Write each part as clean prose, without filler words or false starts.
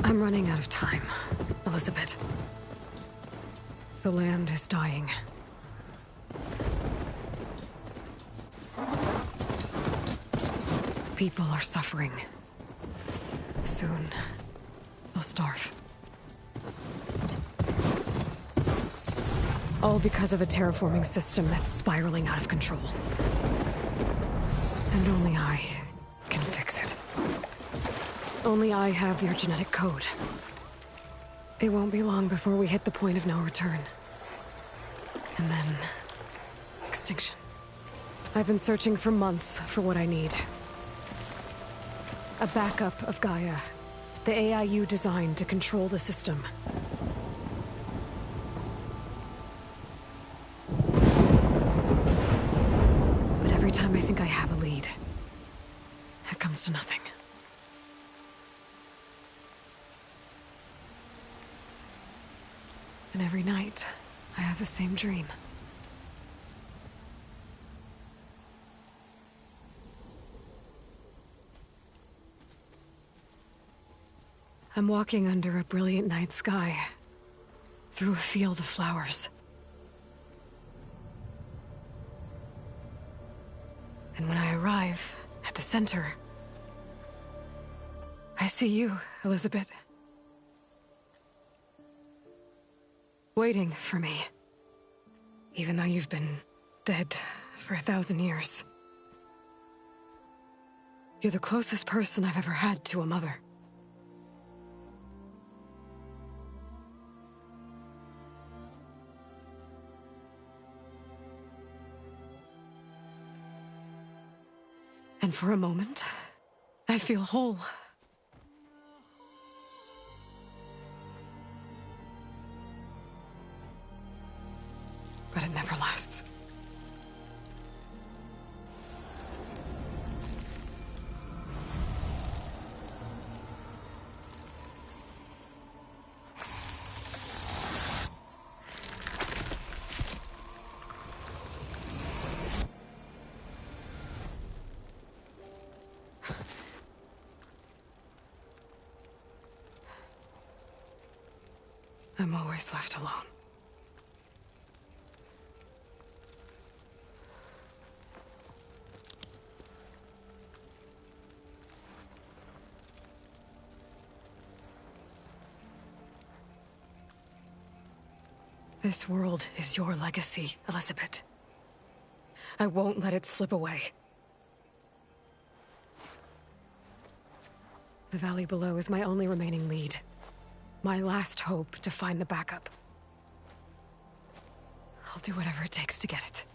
I'm running out of time, Elizabeth. The land is dying. People are suffering. Soon, they'll starve. All because of a terraforming system that's spiraling out of control. And only I can fix it. Only I have your genetic code. It won't be long before we hit the point of no return. And then... extinction. I've been searching for months for what I need. A backup of Gaia. The AI you designed to control the system. But every time I think I have a lead, it comes to nothing. And every night, I have the same dream. I'm walking under a brilliant night sky, through a field of flowers. And when I arrive at the center, I see you, Elizabeth. Waiting for me. Even though you've been dead for 1,000 years. You're the closest person I've ever had to a mother. And for a moment, I feel whole. But it never lasts. I'm always left alone. This world is your legacy, Elizabeth. I won't let it slip away. The valley below is my only remaining lead. My last hope to find the backup. I'll do whatever it takes to get it.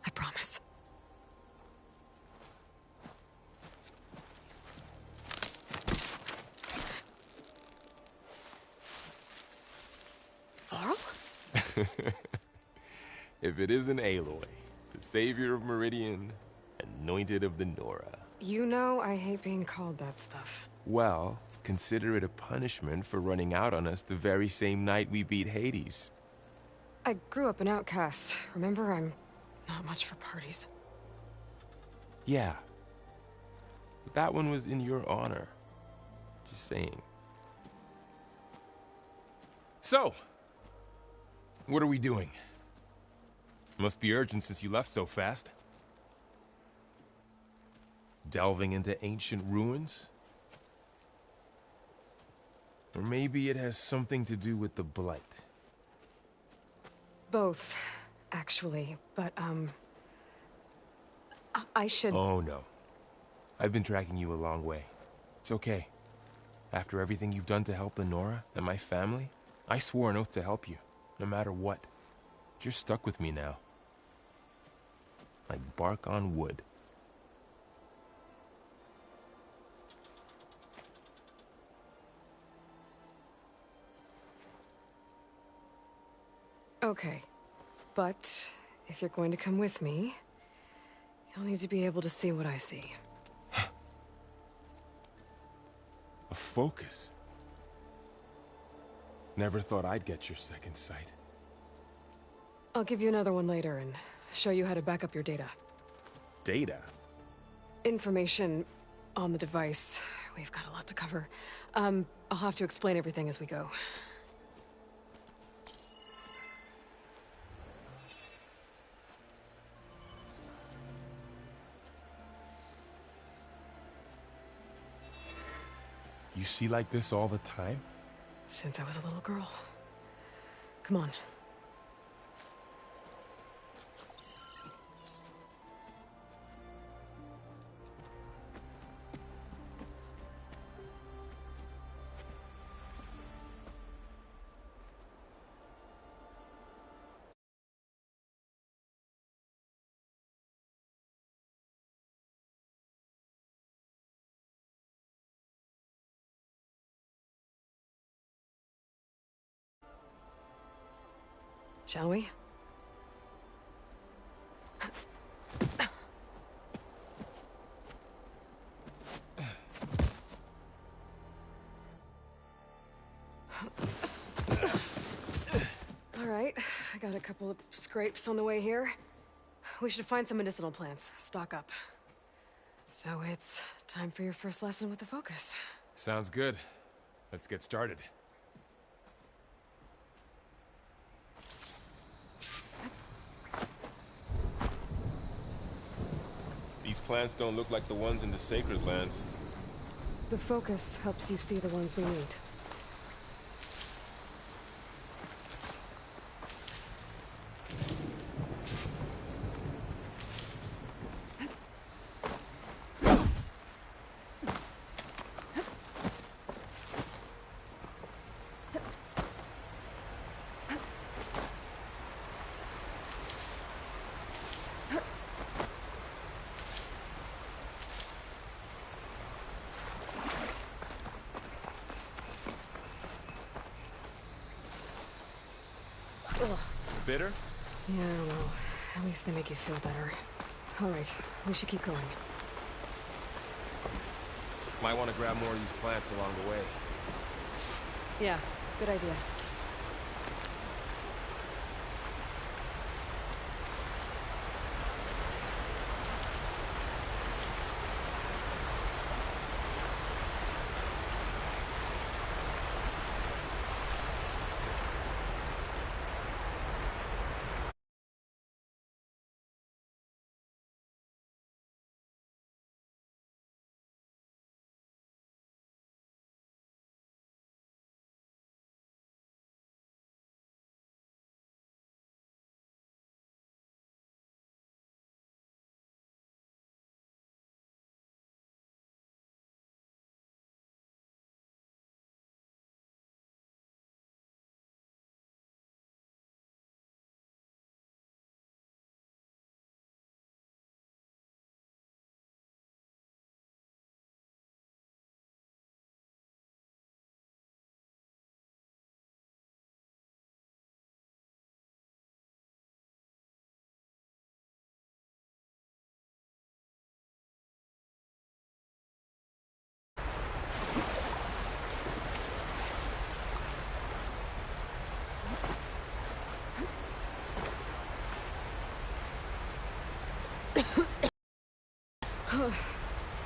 I promise. Varl? If it isn't Aloy, the savior of Meridian, anointed of the Nora. You know I hate being called that stuff. Well, consider it a punishment for running out on us the very same night we beat Hades. I grew up an outcast. Remember, I'm not much for parties. Yeah. But that one was in your honor. Just saying. So, what are we doing? Must be urgent since you left so fast. Delving into ancient ruins? Or maybe it has something to do with the Blight. Both, actually, but, I should... Oh, no. I've been tracking you a long way. It's okay. After everything you've done to help the Nora and my family, I swore an oath to help you, no matter what. You're stuck with me now. Like bark on wood. Okay, but if you're going to come with me, you'll need to be able to see what I see. A focus? Never thought I'd get your second sight. I'll give you another one later and show you how to back up your data. Data? Information on the device we've got a lot to cover. I'll have to explain everything as we go. You see like this all the time? Since I was a little girl. Come on. Shall we? All right, I got a couple of scrapes on the way here. We should find some medicinal plants, stock up. So it's time for your first lesson with the Focus. Sounds good. Let's get started. These plants don't look like the ones in the sacred lands. The Focus helps you see the ones we need. Ugh. Bitter? Yeah, well, at least they make you feel better. All right, we should keep going. Might want to grab more of these plants along the way. Yeah, good idea.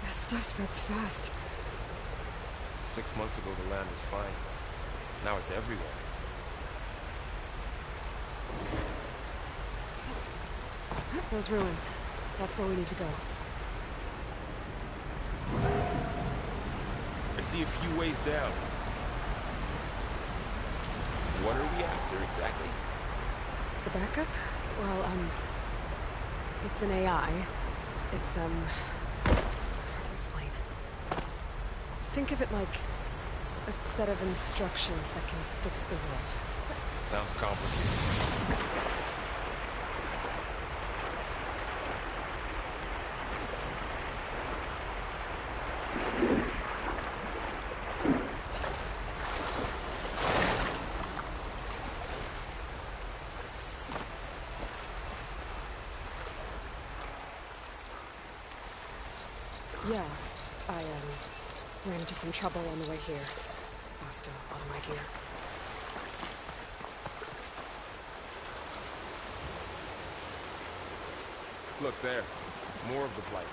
This stuff spreads fast. 6 months ago, the land was fine. Now it's everywhere. Those ruins. That's where we need to go. I see a few ways down. What are we after exactly? The backup? Well, it's an AI. It's hard to explain. Think of it like a set of instructions that can fix the world. Sounds complicated. Yeah, I, ran into some trouble on the way here. Lost a lot of my gear. Look there. More of the blight.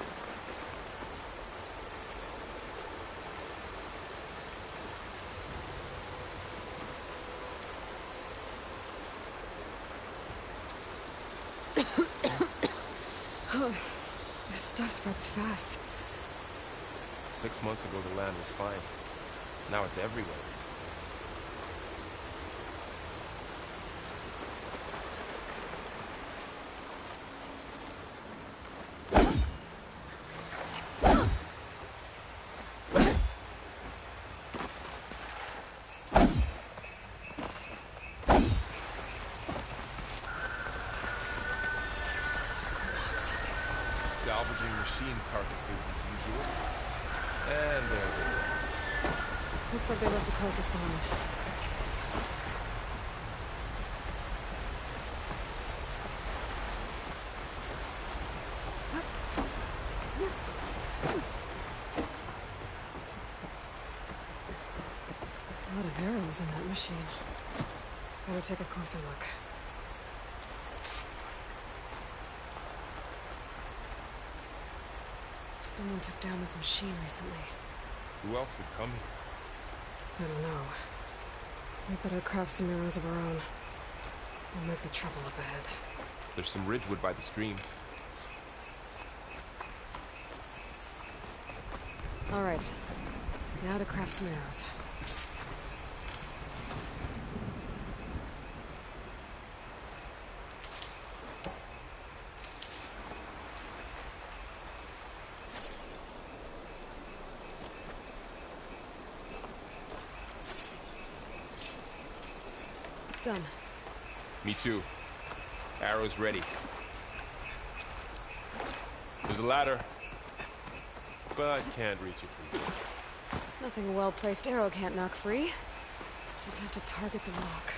This stuff spreads fast. 6 months ago, the land was fine. Now it's everywhere. Salvaging machine carcasses as usual. And there they go. Looks like they left a carcass behind. A lot of arrows in that machine. Better take a closer look. Someone took down this machine recently. Who else would come here? I don't know. We better craft some arrows of our own. We'll make the trouble up ahead. There's some ridgewood by the stream. All right. Now to craft some arrows. Done. Me too. Arrows ready. There's a ladder, but can't reach it from here. Nothing a well-placed arrow can't knock free. Just have to target the rock.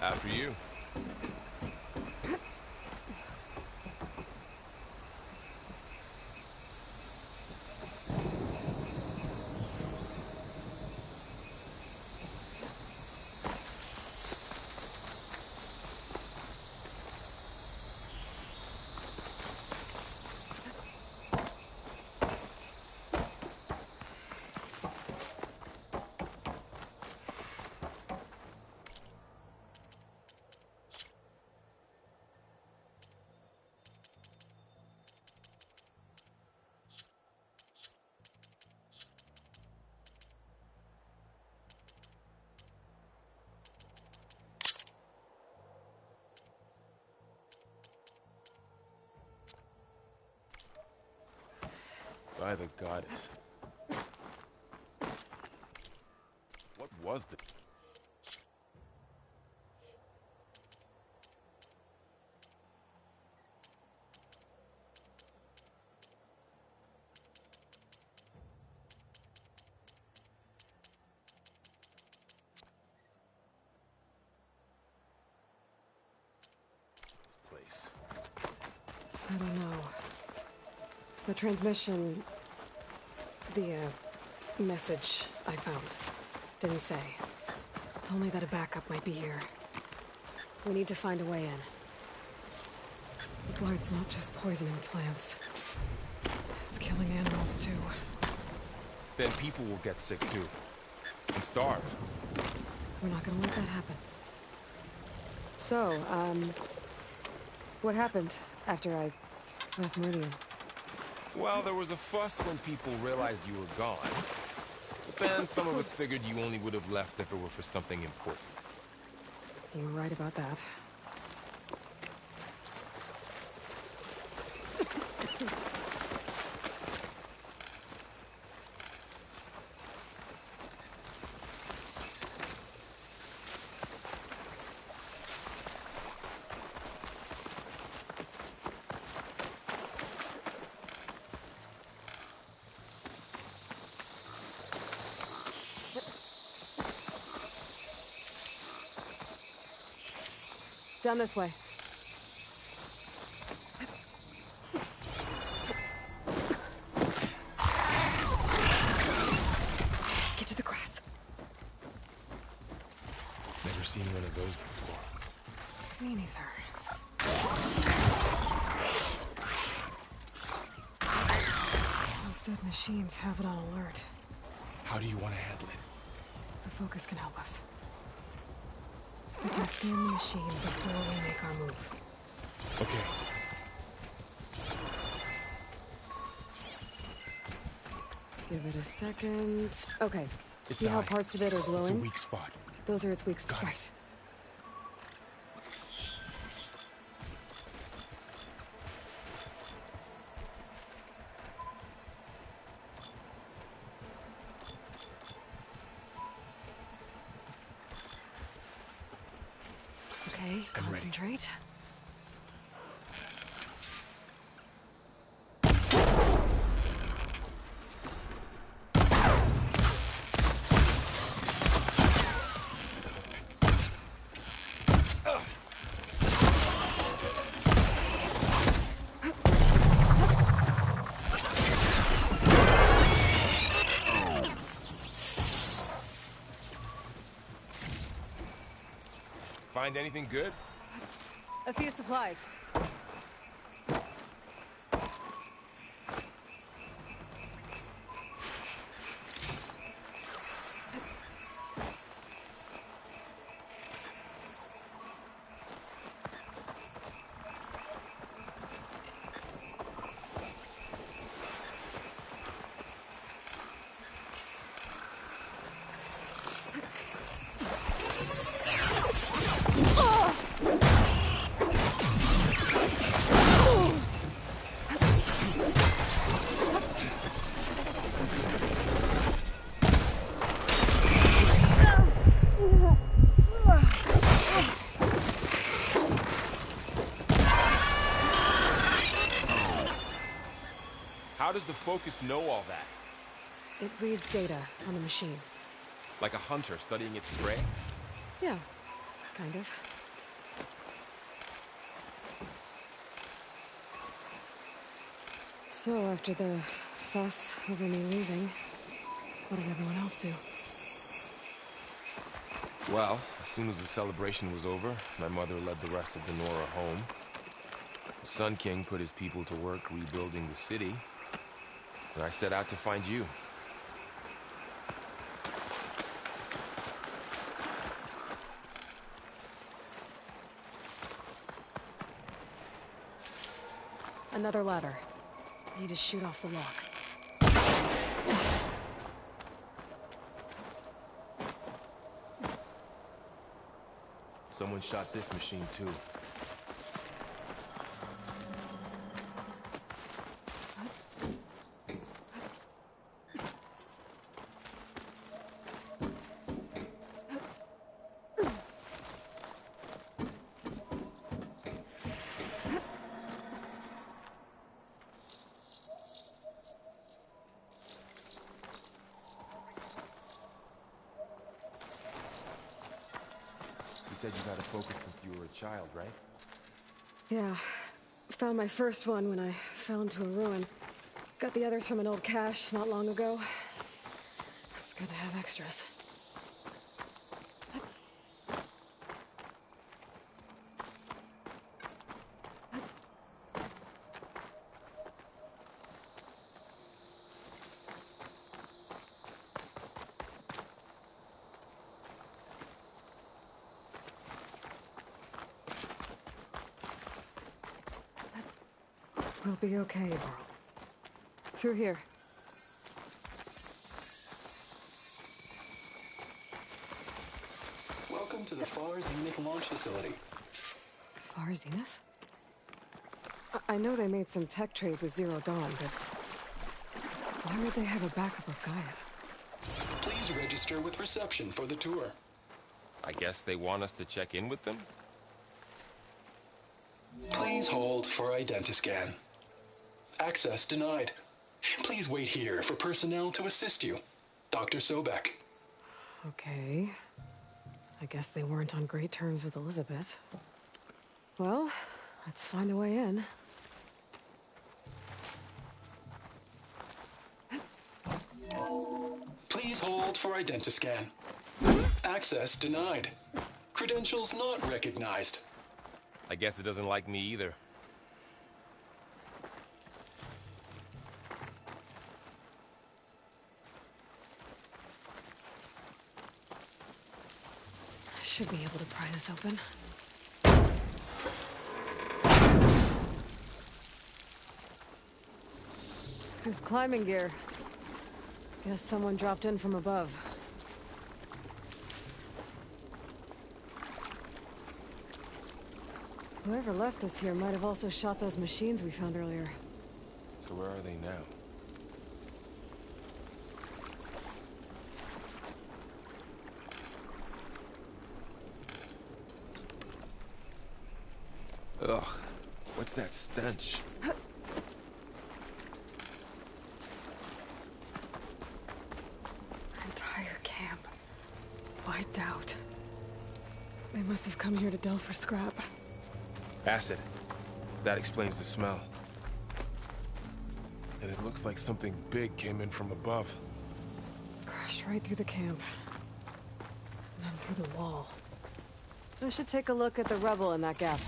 After you. By the goddess. What was this? This place. I don't know. The transmission... The, message I found didn't say. Only that a backup might be here. We need to find a way in. The blight's not just poisoning plants. It's killing animals, too. Then people will get sick too. And starve. We're not gonna let that happen. So, what happened after I left Meridian? Well, there was a fuss when people realized you were gone. But then some of us figured you only would have left if it were for something important. You were right about that. Down this way. seen one of those before. Me neither. Those dead machines have it on alert. How do you want to handle it? The focus can help us. We can scan the machine before we make our move. Okay. Give it a second. Okay. Its See how eye. parts of it are glowing? It's a weak spot. Those are its weak spots. Got it. Right. Okay, I'm ready. concentrate. Find anything good? A few supplies. How does the focus know all that? It reads data on the machine. Like a hunter studying its prey? Yeah, kind of. So, after the fuss over me leaving, what did everyone else do? Well, as soon as the celebration was over, my mother led the rest of the Nora home. The Sun King put his people to work rebuilding the city, and I set out to find you. Another ladder. I need to shoot off the lock. Someone shot this machine too. You said you had a focus since you were a child, right? Yeah. Found my first one when I fell into a ruin. Got the others from an old cache not long ago. It's good to have extras. We'll be okay, Laurel. Through here. Welcome to the Far Zenith launch facility. Far Zenith? I know they made some tech trades with Zero Dawn, but why would they have a backup of Gaia? Please register with reception for the tour. I guess they want us to check in with them? Please hold for identiscan. Access denied. Please wait here for personnel to assist you. Dr. Sobek. Okay. I guess they weren't on great terms with Elizabeth. Well, let's find a way in. Please hold for identiscan. Access denied. Credentials not recognized. I guess it doesn't like me either. Should be able to pry this open. There's climbing gear. Guess someone dropped in from above. Whoever left this here might have also shot those machines we found earlier. So where are they now? Ugh, what's that stench? Entire camp. Wiped out. They must have come here to delve for scrap. Acid. That explains the smell. And it looks like something big came in from above. Crashed right through the camp. And then through the wall. I should take a look at the rubble in that gap.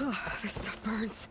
Oh, this stuff burns.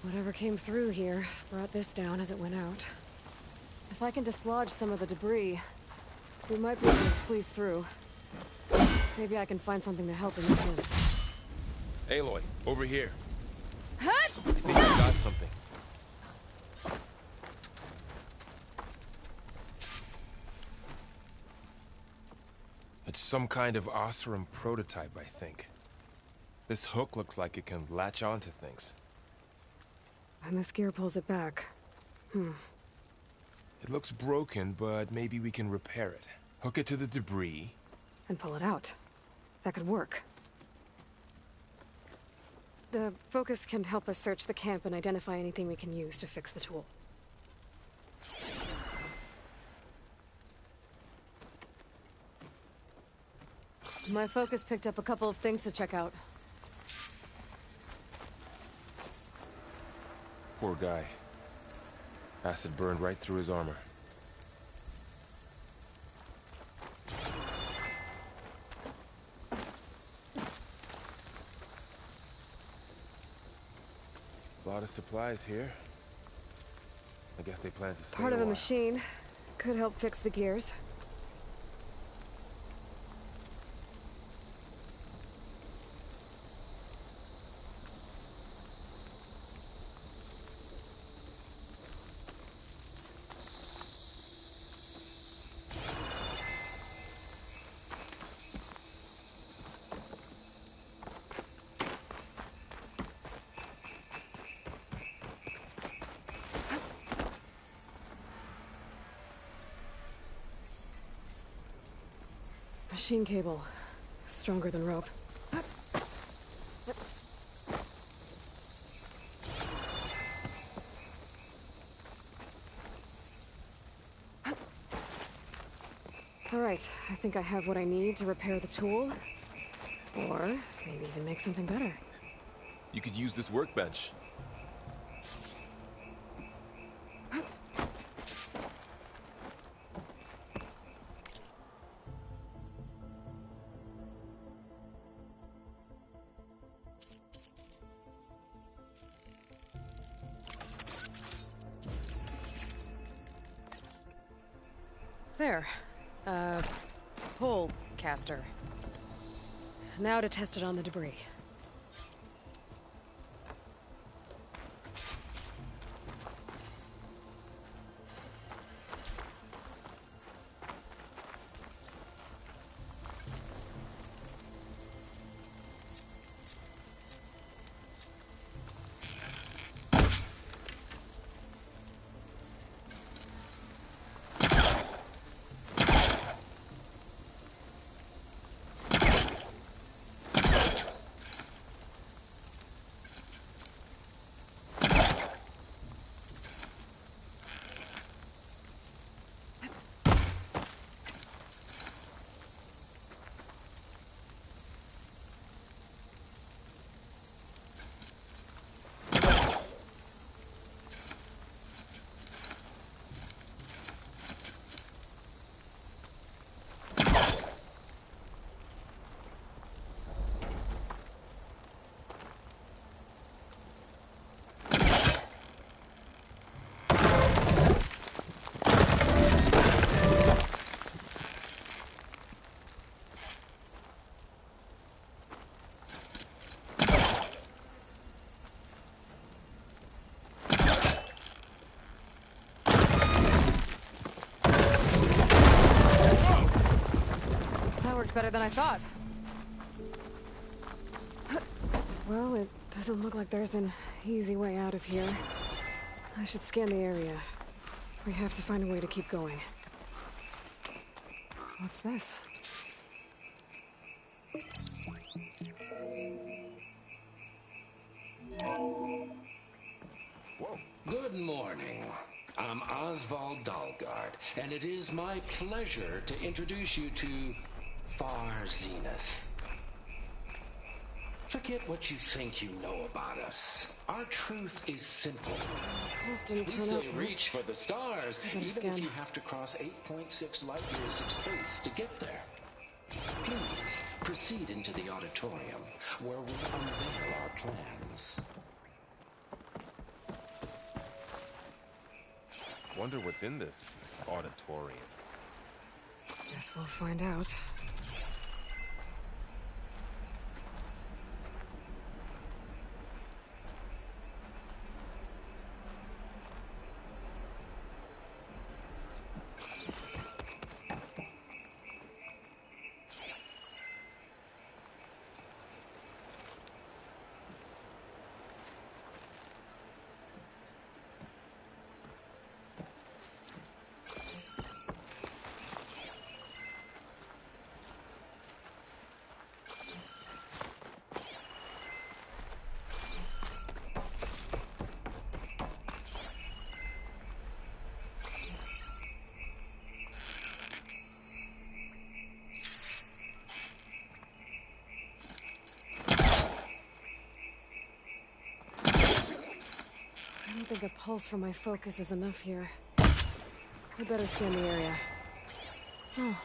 Whatever came through here brought this down as it went out. If I can dislodge some of the debris, we might be able to squeeze through. Maybe I can find something to help in the end. Aloy, over here. I think I got something. It's some kind of Oseram prototype, I think. This hook looks like it can latch onto things. And this gear pulls it back. It looks broken, but maybe we can repair it. Hook it to the debris. And pull it out. That could work. The focus can help us search the camp and identify anything we can use to fix the tool. My focus picked up a couple of things to check out. Poor guy. Acid burned right through his armor. A lot of supplies here. I guess they plan to stay Part of a a while. machine. Could help fix the gears. Machine cable. Stronger than rope. All right, I think I have what I need to repair the tool. Or maybe even make something better. You could use this workbench. There. Pole caster. Now to test it on the debris. Better than I thought. Well, it doesn't look like there's an easy way out of here. I should scan the area. We have to find a way to keep going. What's this? Good morning. I'm Oswald Dalgard, and it is my pleasure to introduce you to Far Zenith. Forget what you think you know about us. Our truth is simple. We say reach for the stars, even if you have to cross 8.6 light years of space to get there. Please, proceed into the auditorium, where we'll unveil our plans. Wonder what's in this auditorium. Guess we'll find out. I don't think a pulse from my focus is enough here. I better scan the area. Oh,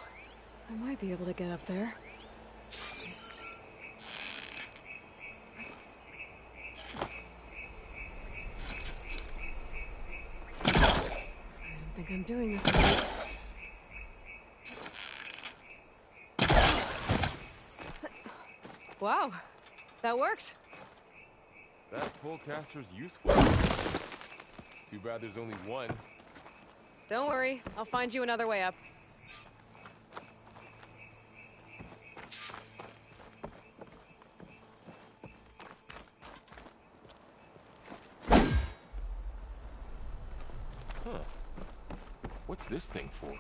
I might be able to get up there. I don't think I'm doing this right. Wow, that worked. That pullcaster's useful. Too bad there's only one. Don't worry, I'll find you another way up. Huh. What's this thing for?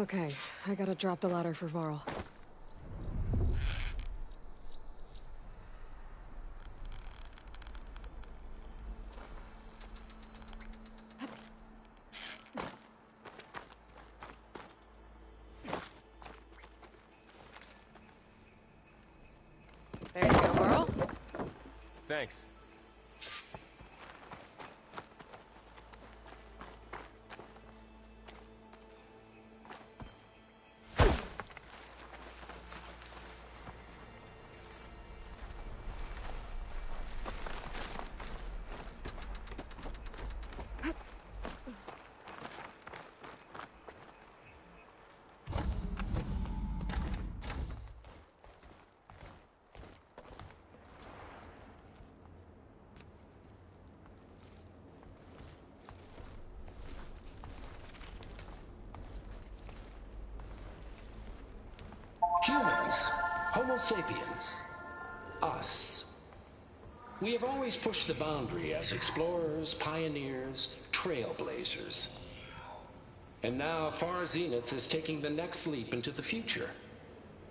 Okay, I gotta drop the ladder for Varl. There you go, Varl. Thanks. Humans, Homo sapiens, us. We have always pushed the boundary as explorers, pioneers, trailblazers. And now Far Zenith is taking the next leap into the future.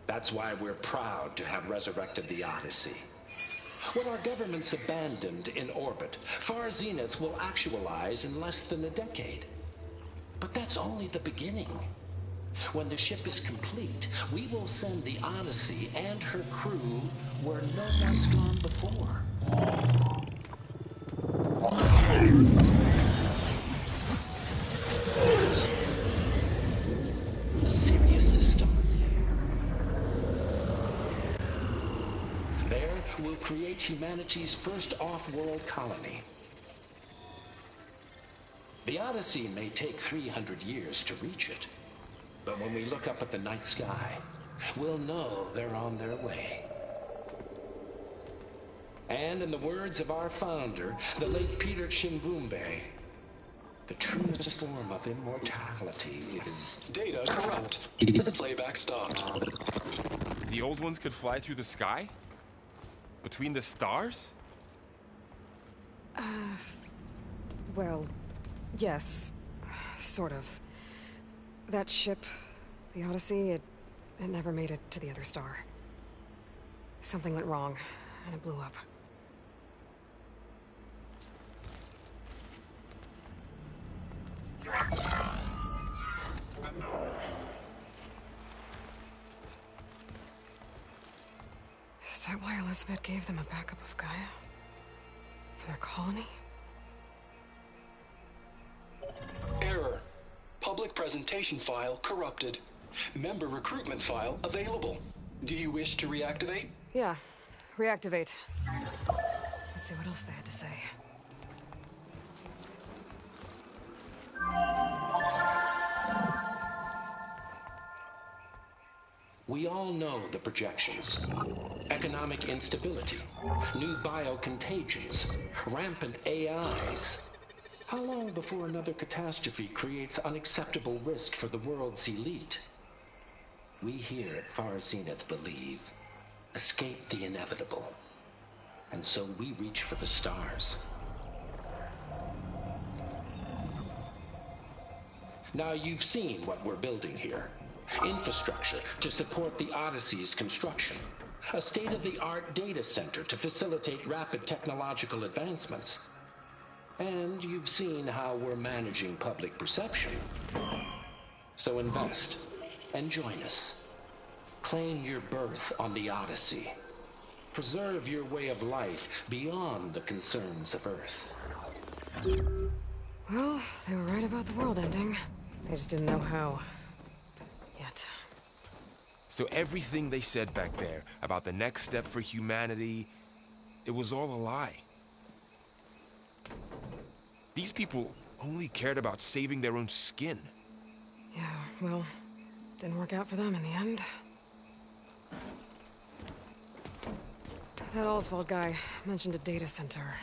That's why we're proud to have resurrected the Odyssey. What our governments abandoned in orbit, Far Zenith will actualize in less than a decade. But that's only the beginning. When the ship is complete, we will send the Odyssey and her crew where no one's gone before. A Sirius system. There, we'll create humanity's first off-world colony. The Odyssey may take 300 years to reach it. But when we look up at the night sky, we'll know they're on their way. And in the words of our founder, the late Peter Chimvumbe, the truest form of immortality is... Data corrupt. Playback stopped. The old ones could fly through the sky? Between the stars? Well, yes. Sort of. That ship, the Odyssey, it never made it to the other star. Something went wrong, and it blew up. Is that why Elizabeth gave them a backup of Gaia? For their colony? Error. Public presentation file corrupted. Member recruitment file available. Do you wish to reactivate? Yeah. Reactivate. Let's see what else they had to say. We all know the projections. Economic instability, new biocontagions, rampant AIs. How long before another catastrophe creates unacceptable risk for the world's elite? We here at Far Zenith believe, escape the inevitable. And so we reach for the stars. Now you've seen what we're building here. Infrastructure to support the Odyssey's construction. A state-of-the-art data center to facilitate rapid technological advancements. And you've seen how we're managing public perception. So invest and join us. Claim your berth on the Odyssey. Preserve your way of life beyond the concerns of Earth. Well, they were right about the world ending. They just didn't know how. Yet. So everything they said back there about the next step for humanity, it was all a lie. These people only cared about saving their own skin. Yeah, well, didn't work out for them in the end. That Oswald guy mentioned a data center.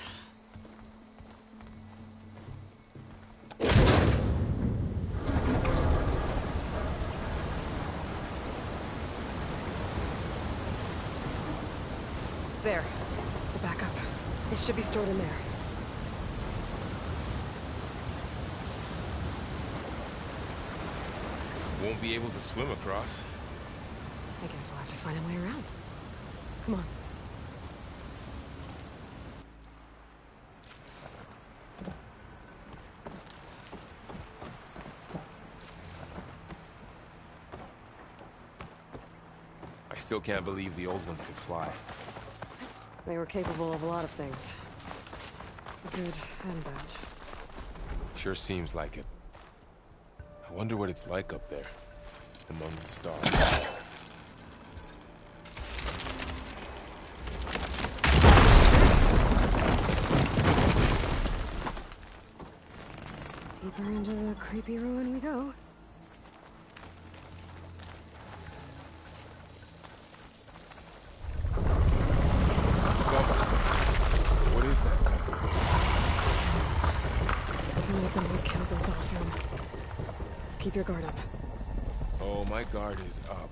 There. The backup. It should be stored in there. Won't be able to swim across. I guess we'll have to find a way around. Come on. I still can't believe the old ones could fly. They were capable of a lot of things. Good and bad. Sure seems like it. I wonder what it's like up there, among the stars. Deeper into the creepy ruin we go. What is that? One of them would kill those Osram. Keep your guard up. Oh, my guard is up.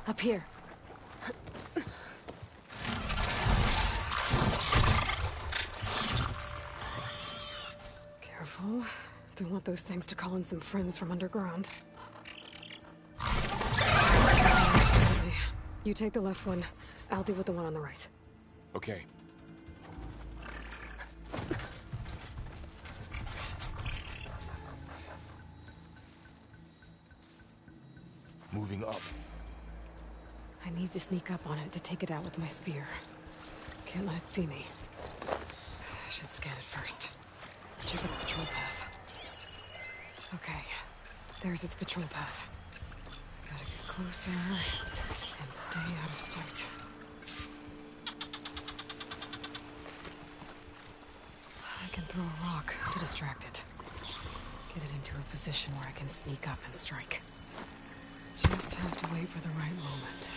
Up here. Careful. Don't want those things to call in some friends from underground. Okay. You take the left one. I'll deal with the one on the right. Okay. Moving up. I need to sneak up on it to take it out with my spear. Can't let it see me. I should scan it first. Check its patrol path. Okay, there's its patrol path. Gotta get closer and stay out of sight. I can throw a rock to distract it. Get it into a position where I can sneak up and strike. Just have to wait for the right moment.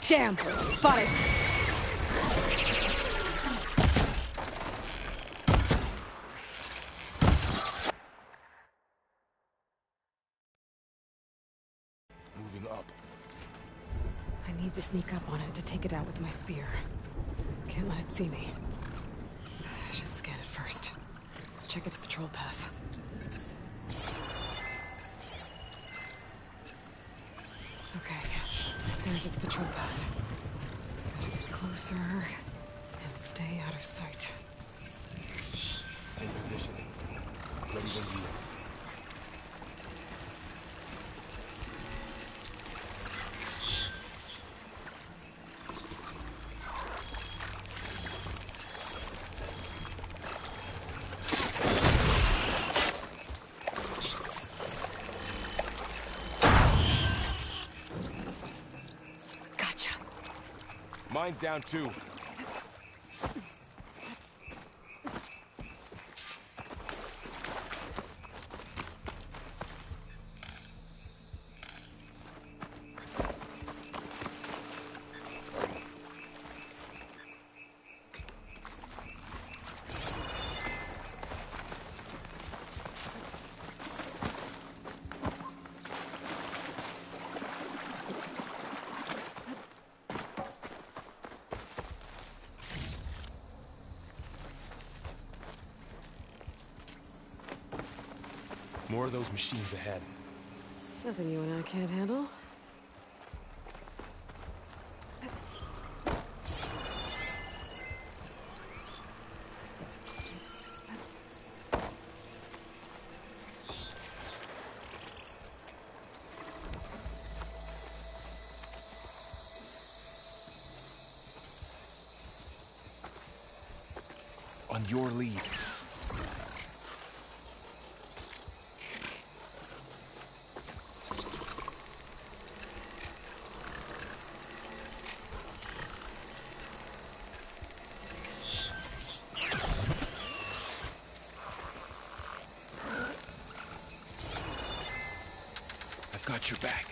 Damn! Spotted! Moving up. I need to sneak up on it to take it out with my spear. Can't let it see me. I should scan it first. Check its patrol path. Okay, there's its patrol path. Gotta get closer and stay out of sight. In position. Ready when you are. Mine's down too. More of those machines ahead. Nothing you and I can't handle. on your lead. I've got your back.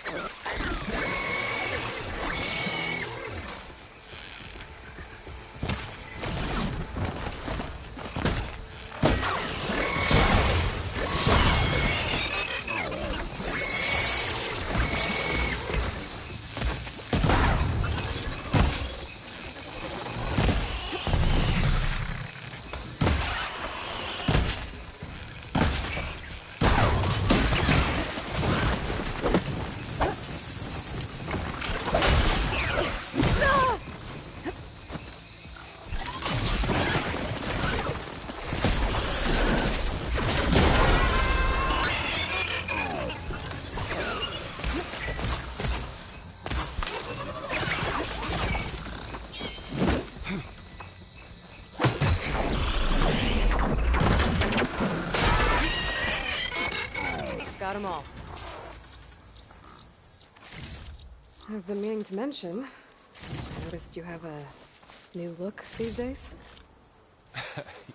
Got them all. I've been meaning to mention, I noticed you have a new look these days.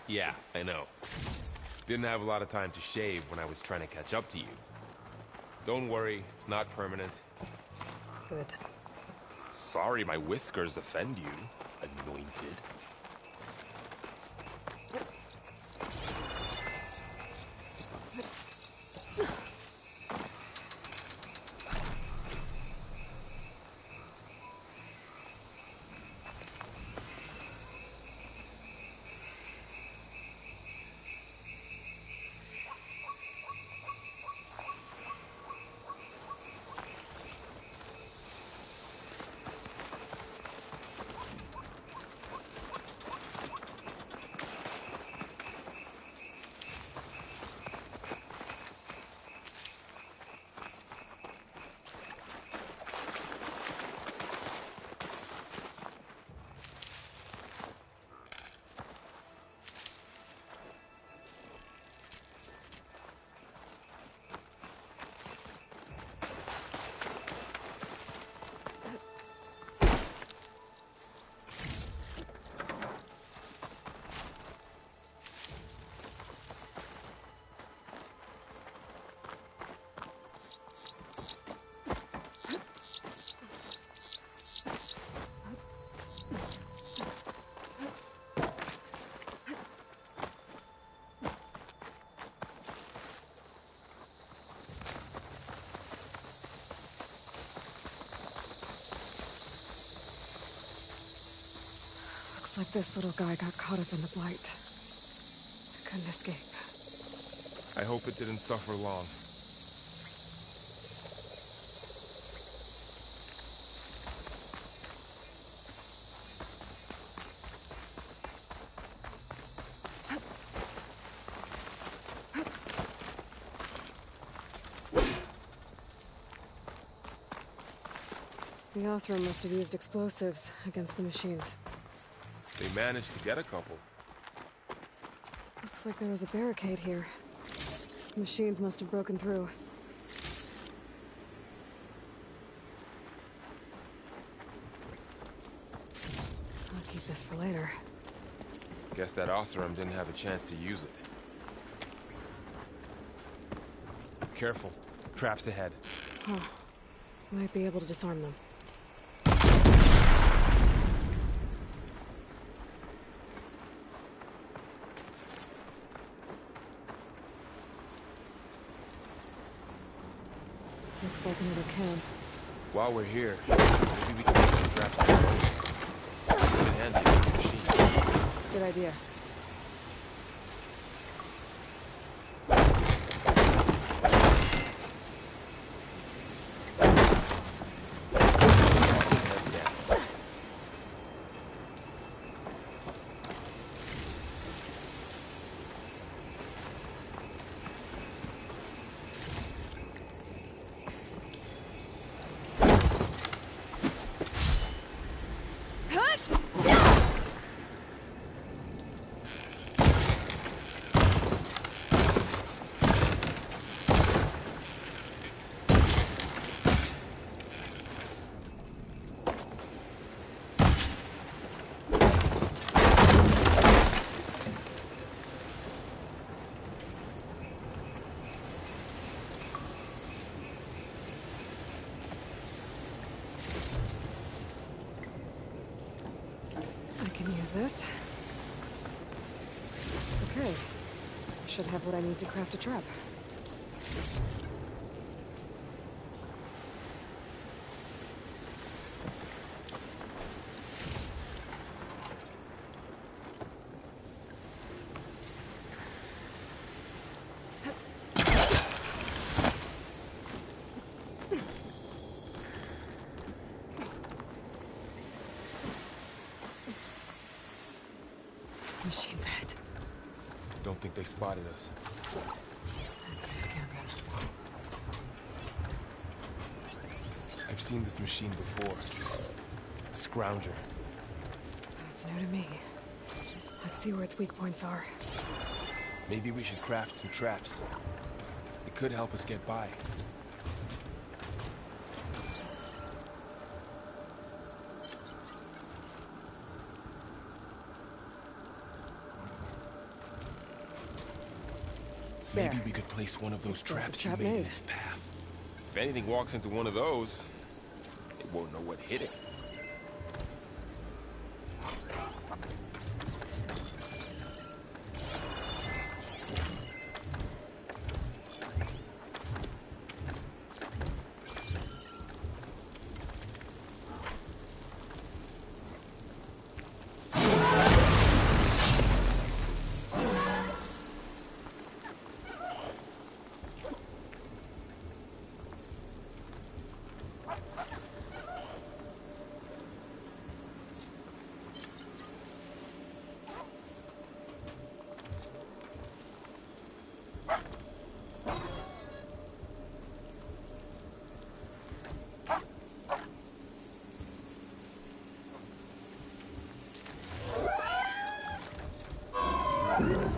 Yeah, I know. Didn't have a lot of time to shave when I was trying to catch up to you. Don't worry, it's not permanent. Good. Sorry my whiskers offend you, anointed. Looks like this little guy got caught up in the blight. Couldn't escape. I hope it didn't suffer long. The Osram must have used explosives against the machines. They managed to get a couple. Looks like there was a barricade here. The machines must have broken through. I'll keep this for later. Guess that Osram didn't have a chance to use it. Careful. Traps ahead. Huh. Might be able to disarm them. Looks like another camp. While we're here, maybe we can make some traps on our own. It's in handy with the machine. Good idea. is this? Okay. Should have what I need to craft a trap. Machine's ahead. Don't think they spotted us. I've seen this machine before. A scrounger. That's new to me. Let's see where its weak points are. Maybe we should craft some traps. It could help us get by. Maybe we could place one of those traps you made in its path. If anything walks into one of those, it won't know what hit it. Here.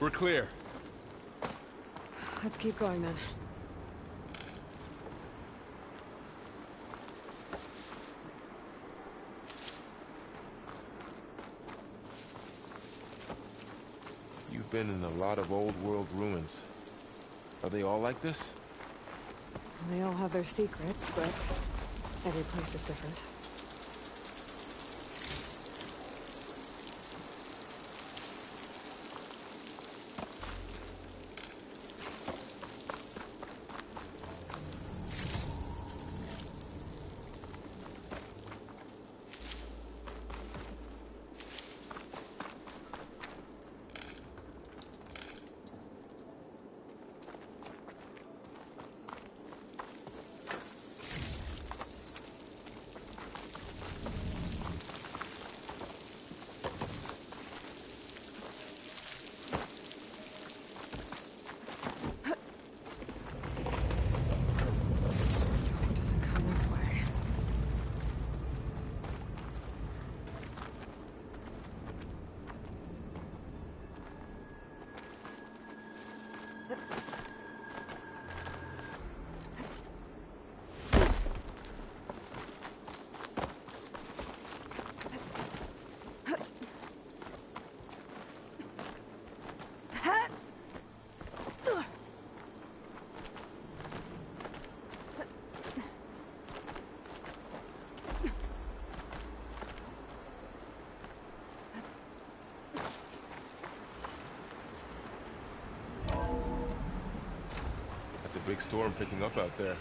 We're clear. Let's keep going then. You've been in a lot of old world ruins. Are they all like this? They all have their secrets, but every place is different. It's a big storm picking up out there.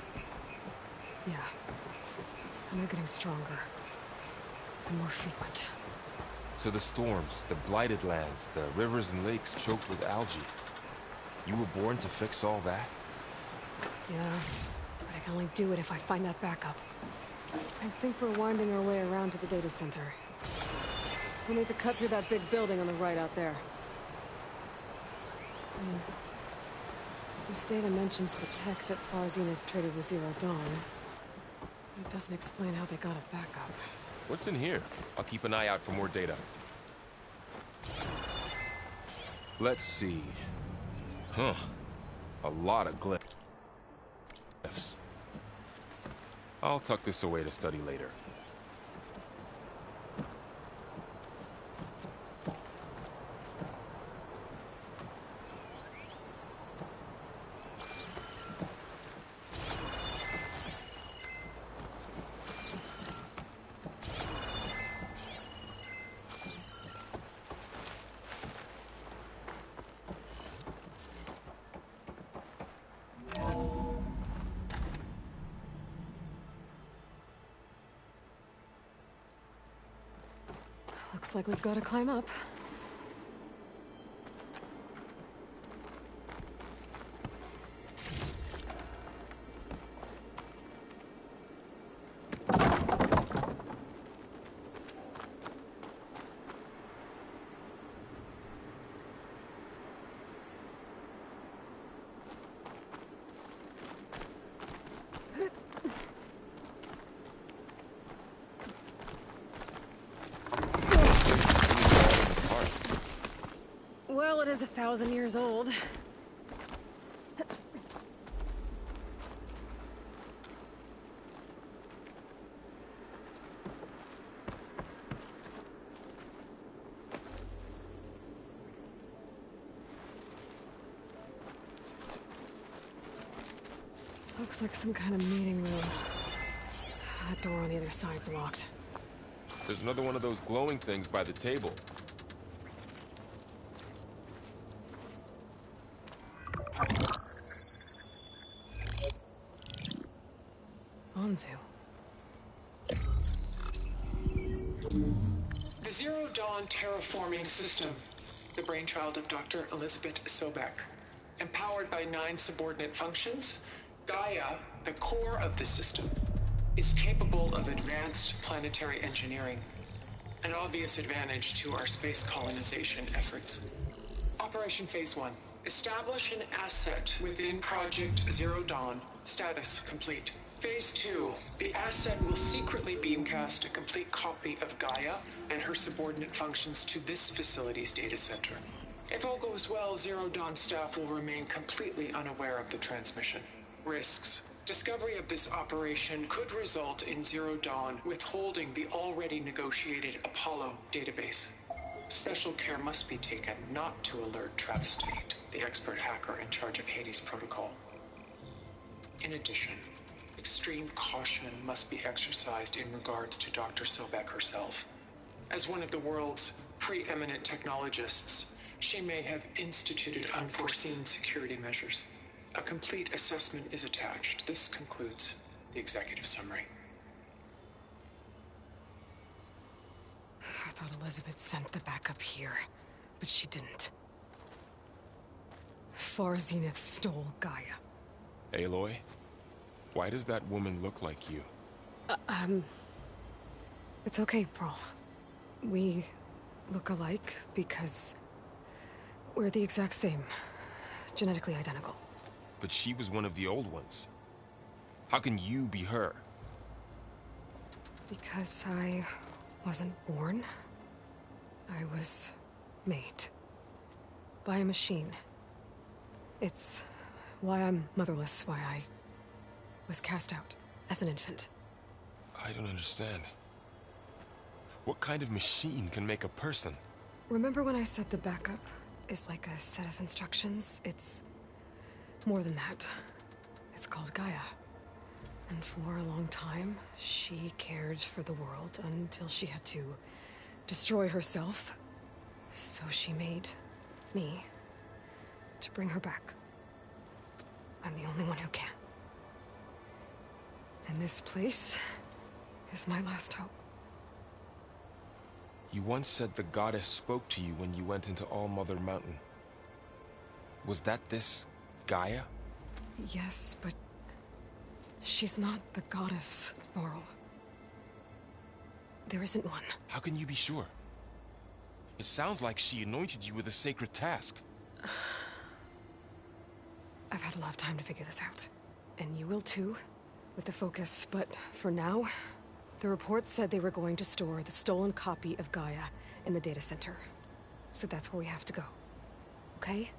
Yeah. And they're getting stronger. And more frequent. So the storms, the blighted lands, the rivers and lakes choked with algae. You were born to fix all that? Yeah, but I can only do it if I find that backup. I think we're winding our way around to the data center. We'll need to cut through that big building on the right out there. This data mentions the tech that Far Zenith traded with Zero Dawn. It doesn't explain how they got it back up. What's in here? I'll keep an eye out for more data. Let's see. Huh. A lot of glyphs. I'll tuck this away to study later. Looks like we've got to climb up. Well, it is 1,000 years old. Looks like some kind of meeting room. That door on the other side's locked. There's another one of those glowing things by the table. Onzu. The Zero Dawn terraforming system, the brainchild of Dr. Elizabeth Sobek. Empowered by 9 subordinate functions, Gaia, the core of the system, is capable of advanced planetary engineering, an obvious advantage to our space colonization efforts. Operation Phase 1. Establish an asset within Project Zero Dawn. Status complete. Phase 2. The asset will secretly beamcast a complete copy of Gaia and her subordinate functions to this facility's data center. If all goes well, Zero Dawn staff will remain completely unaware of the transmission. Risks. Discovery of this operation could result in Zero Dawn withholding the already negotiated Apollo database. Special care must be taken not to alert Travis Tate, the expert hacker in charge of Hades Protocol. In addition, extreme caution must be exercised in regards to Dr. Sobek herself. As one of the world's preeminent technologists, she may have instituted unforeseen security measures. A complete assessment is attached. This concludes the executive summary. I thought Elizabeth sent the backup here, but she didn't. Far Zenith stole Gaia. Aloy? Why does that woman look like you? It's okay, Pearl. We look alike because we're the exact same. Genetically identical. But she was one of the old ones. How can you be her? Because I wasn't born. I was made. By a machine. It's why I'm motherless, why I was cast out as an infant. I don't understand. What kind of machine can make a person? Remember when I said the backup is like a set of instructions? It's more than that. It's called Gaia. And for a long time, she cared for the world until she had to destroy herself. So she made me to bring her back. I'm the only one who can. And this place is my last hope. You once said the goddess spoke to you when you went into All-Mother Mountain. Was that this Gaia? Yes, but she's not the goddess, Laurel. There isn't one. How can you be sure? It sounds like she anointed you with a sacred task. I've had a lot of time to figure this out. And you will too, with the focus. But for now, the report said they were going to store the stolen copy of Gaia in the data center. So that's where we have to go. Okay?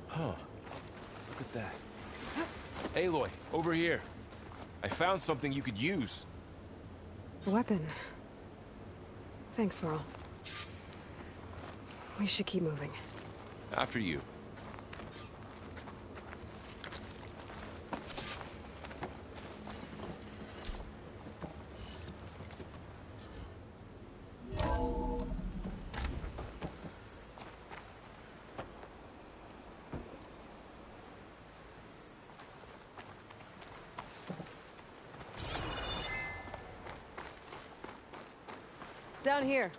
Huh. Look at that. Aloy, over here. I found something you could use. A weapon. Thanks, Varl. We should keep moving. After you. Down here.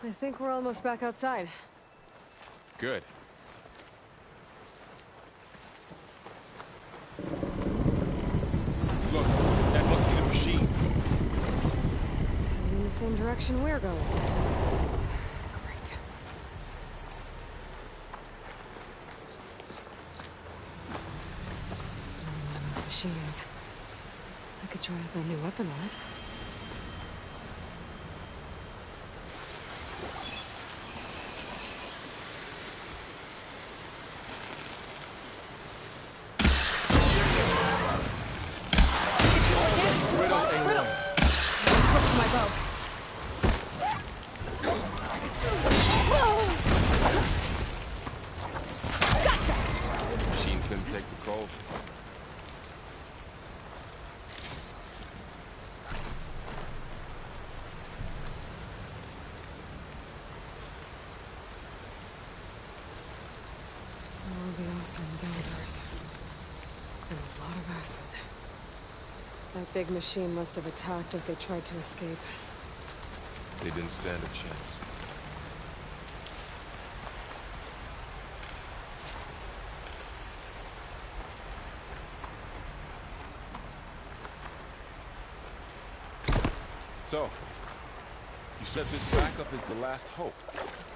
I think we're almost back outside. Good. Look, that must be the machine. It's heading in the same direction we're going. Great. One of those machines. I could try out that new weapon on it. Machine couldn't take the cold. All the awesome divers. And a lot of acid. That big machine must have attacked as they tried to escape. They didn't stand a chance. So, you said this backup is the last hope.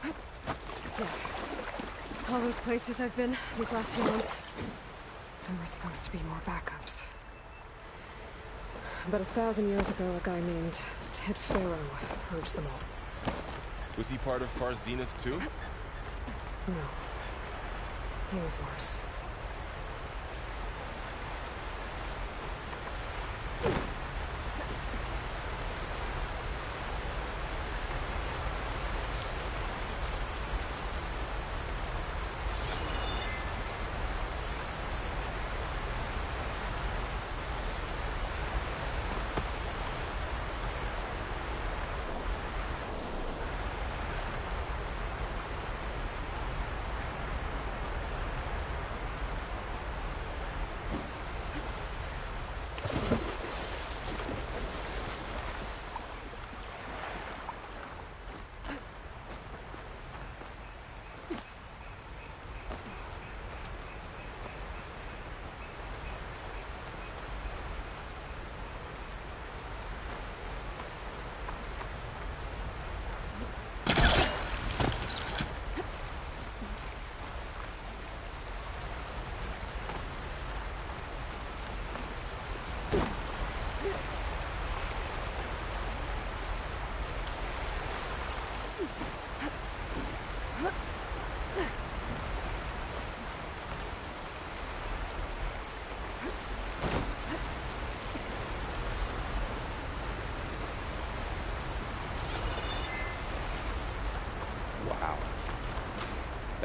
Yeah. All those places I've been these last few months. There were supposed to be more backups. But 1,000 years ago, a guy named Ted Pharaoh purged them all. Was he part of Far Zenith too? No. He was worse.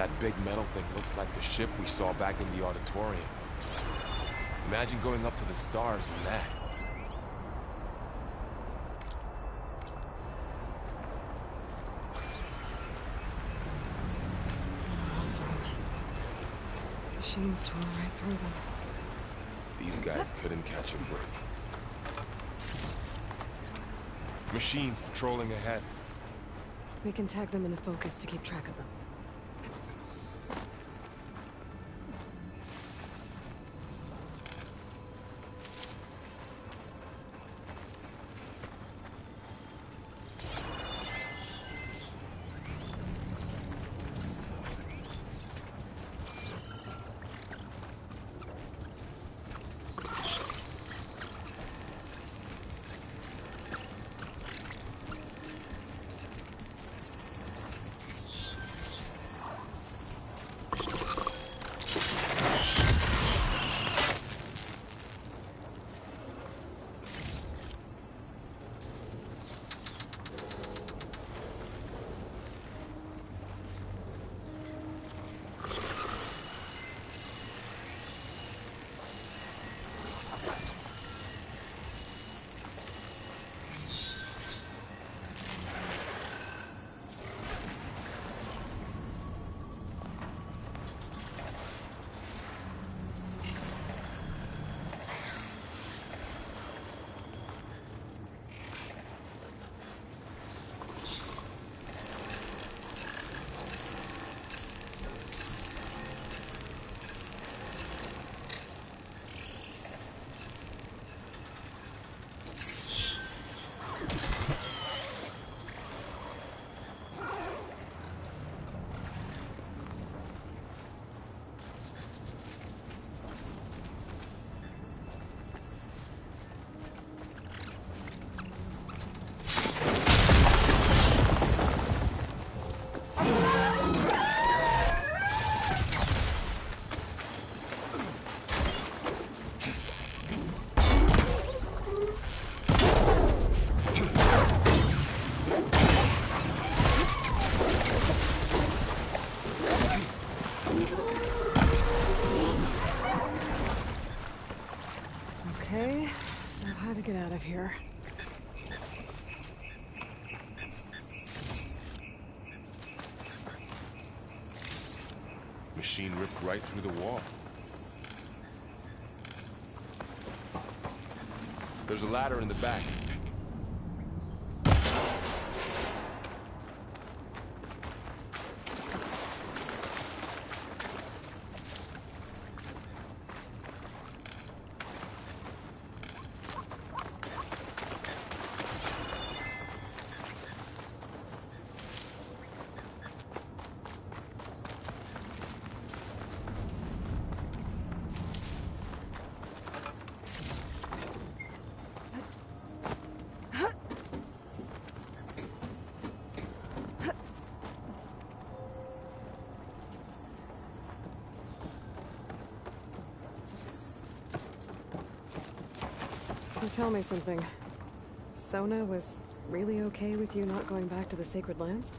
That big metal thing looks like the ship we saw back in the auditorium. Imagine going up to the stars in that. Awesome. Machines tore right through them. These guys couldn't catch a break. Machines patrolling ahead. We can tag them in the focus to keep track of them. Okay, now how to get out of here. Machine ripped right through the wall. There's a ladder in the back. So tell me something. Sona was really okay with you not going back to the Sacred Lands?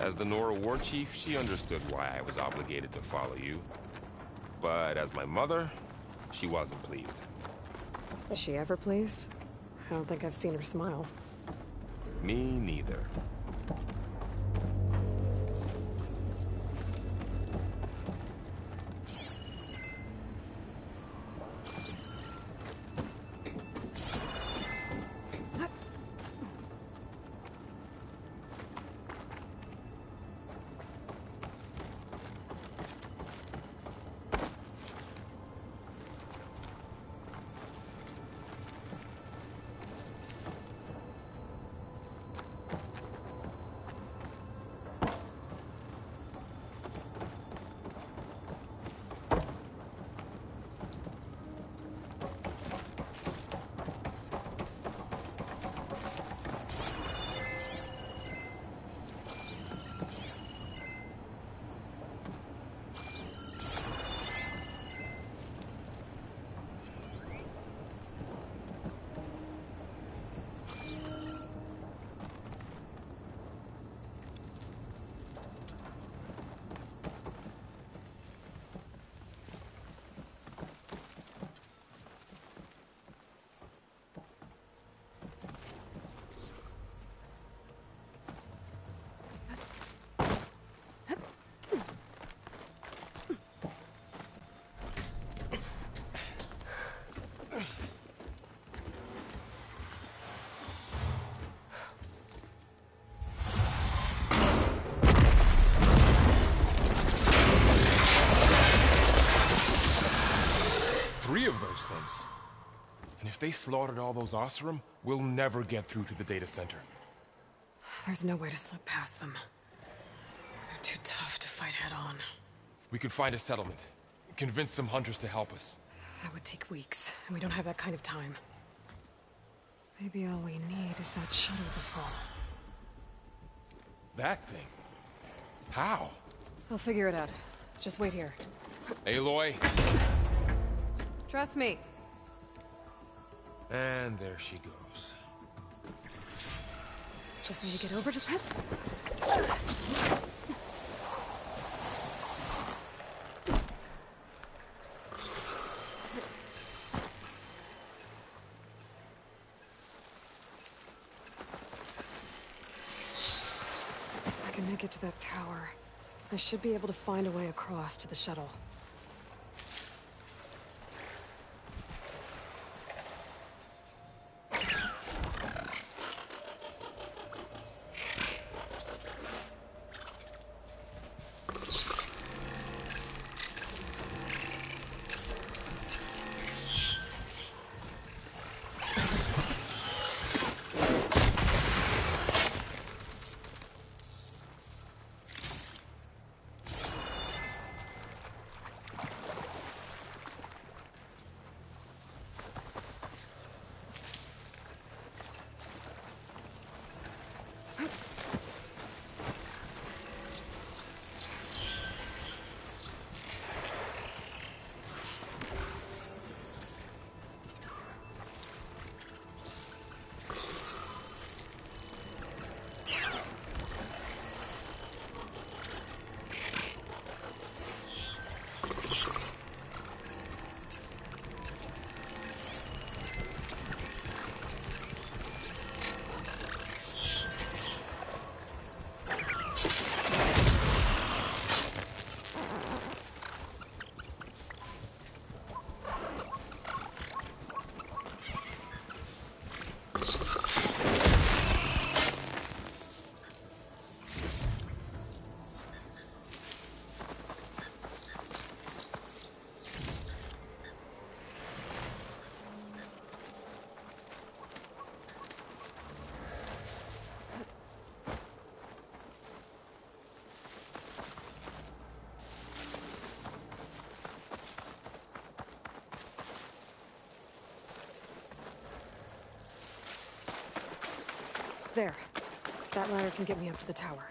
As the Nora war chief, she understood why I was obligated to follow you. But as my mother, she wasn't pleased. Is she ever pleased? I don't think I've seen her smile. Me neither. 3 of those things. And if they slaughtered all those Oseram, we'll never get through to the data center. There's no way to slip past them. They're too tough to fight head-on. We could find a settlement. Convince some hunters to help us. That would take weeks, and we don't have that kind of time. Maybe all we need is that shuttle to fall. That thing? How? I'll figure it out. Just wait here. Aloy. Trust me. And there she goes. Just need to get over to that. I can make it to that tower. I should be able to find a way across to the shuttle. There. That ladder can get me up to the tower.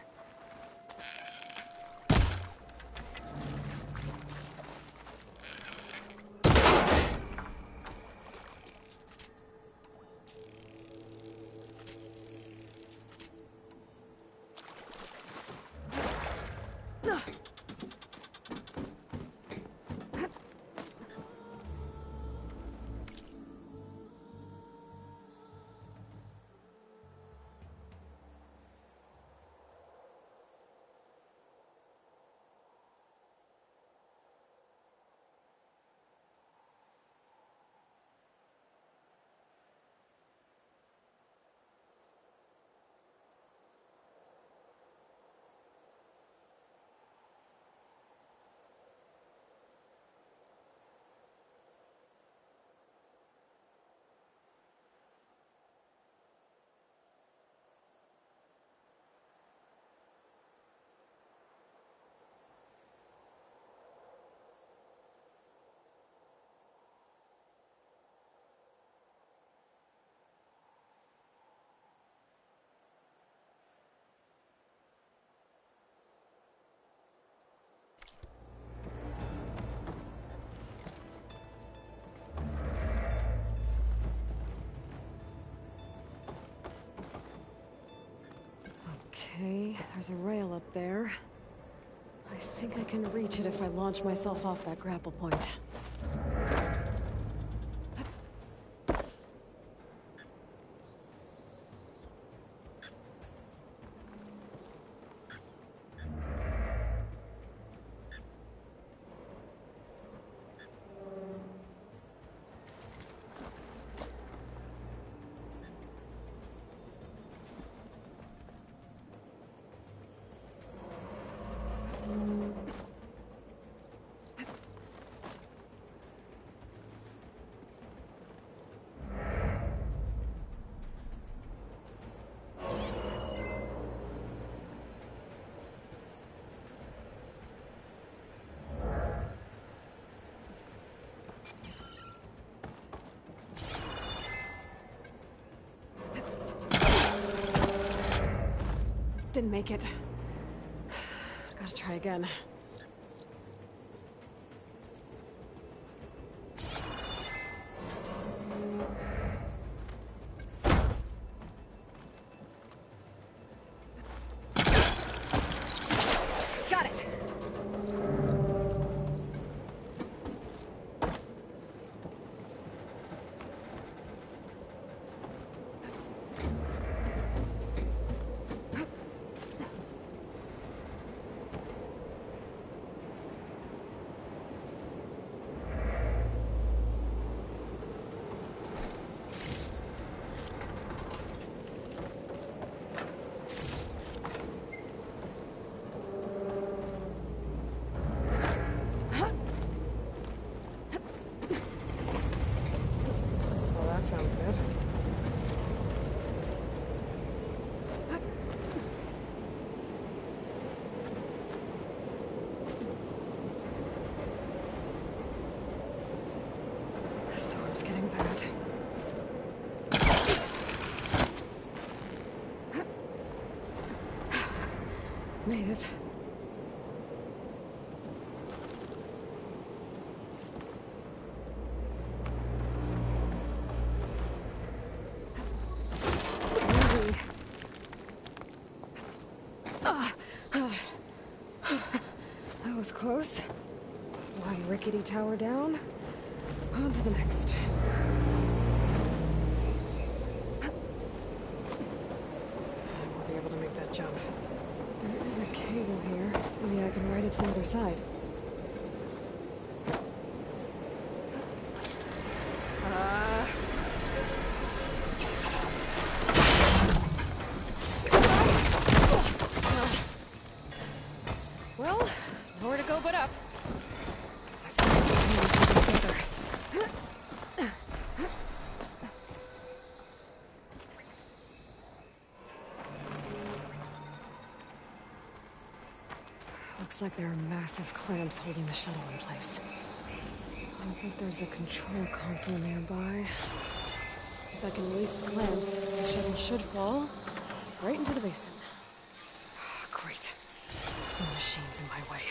Okay, there's a rail up there. I think I can reach it if I launch myself off that grapple point. didn't make it. Gotta try again. Got it! Sounds good. The storm's getting bad. Made it. That was close. One rickety tower down. On to the next. I won't be able to make that jump. There is a cable here. Maybe I can ride it to the other side. Well, nowhere to go but up. I suppose it's together. Looks like there are massive clamps holding the shuttle in place. I bet there's a control console nearby. If I can release the clamps, the shuttle should fall right into the basin. Great. No machines in my way.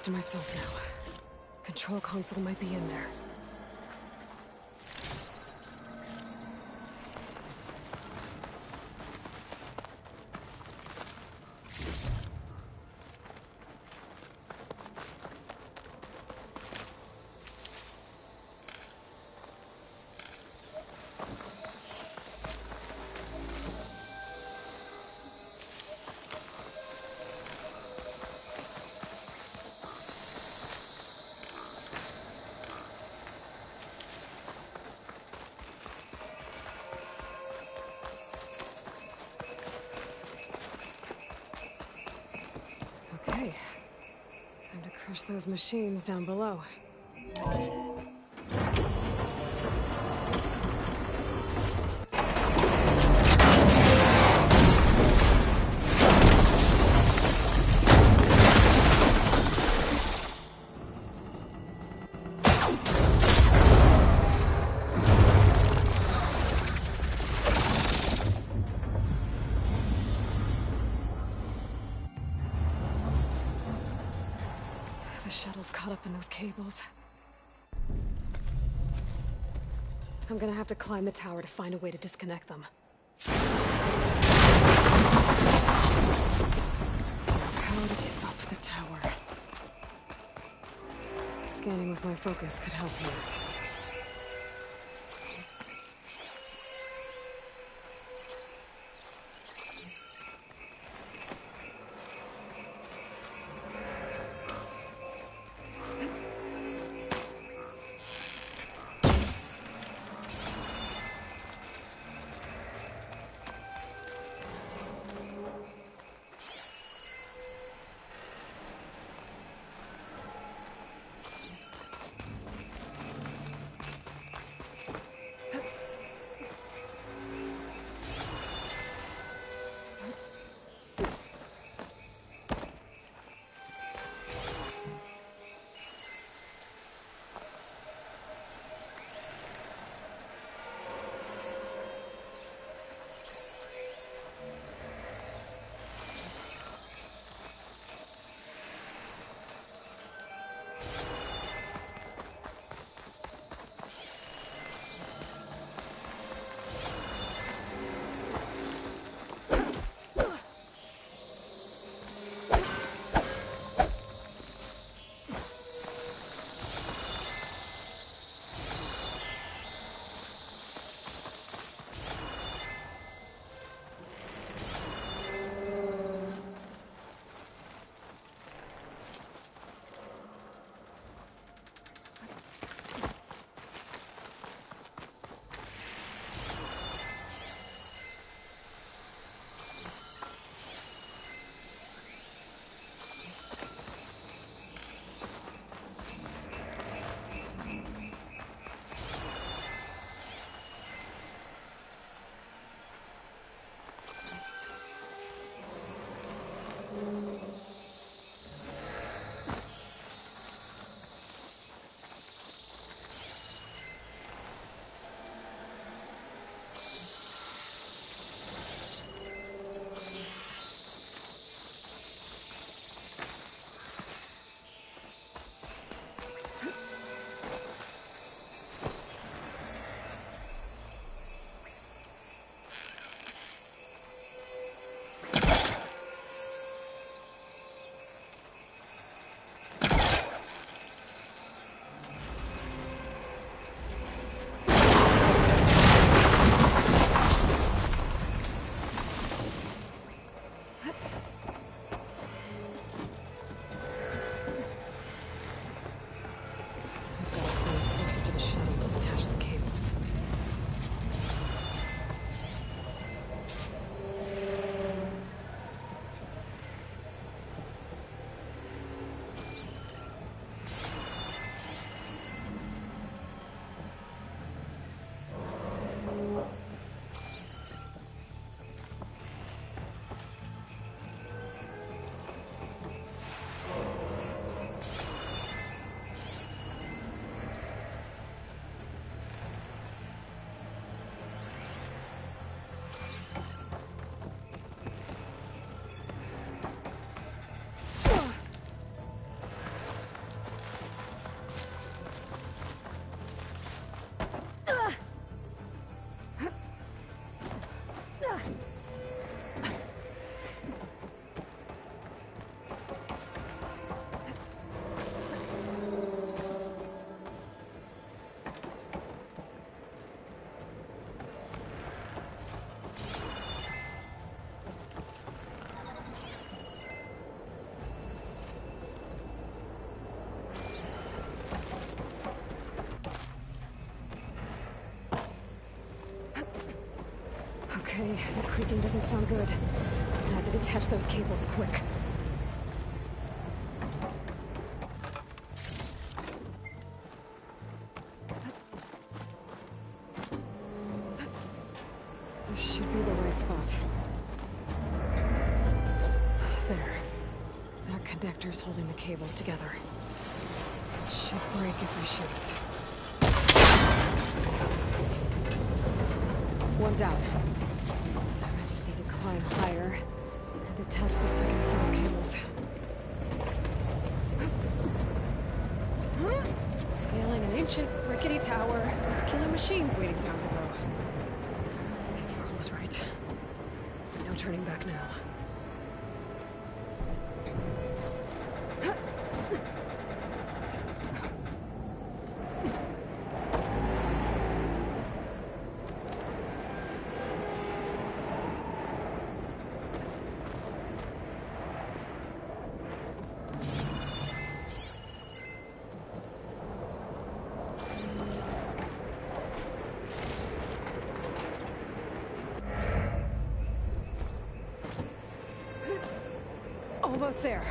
to myself now. Control console might be in there. Okay. Time to crush those machines down below. The shuttle's caught up in those cables. I'm gonna have to climb the tower to find a way to disconnect them. How to get up the tower? Scanning with my focus could help here. Okay, that creaking doesn't sound good. I had to detach those cables quick. This should be the right spot. There. That connector's holding the cables together. It should break if I shoot it. One down. I just need to climb higher and detach the second set of cables. Scaling an ancient, rickety tower with killer machines waiting down below. Maybe Earl was right. No turning back now. Almost there.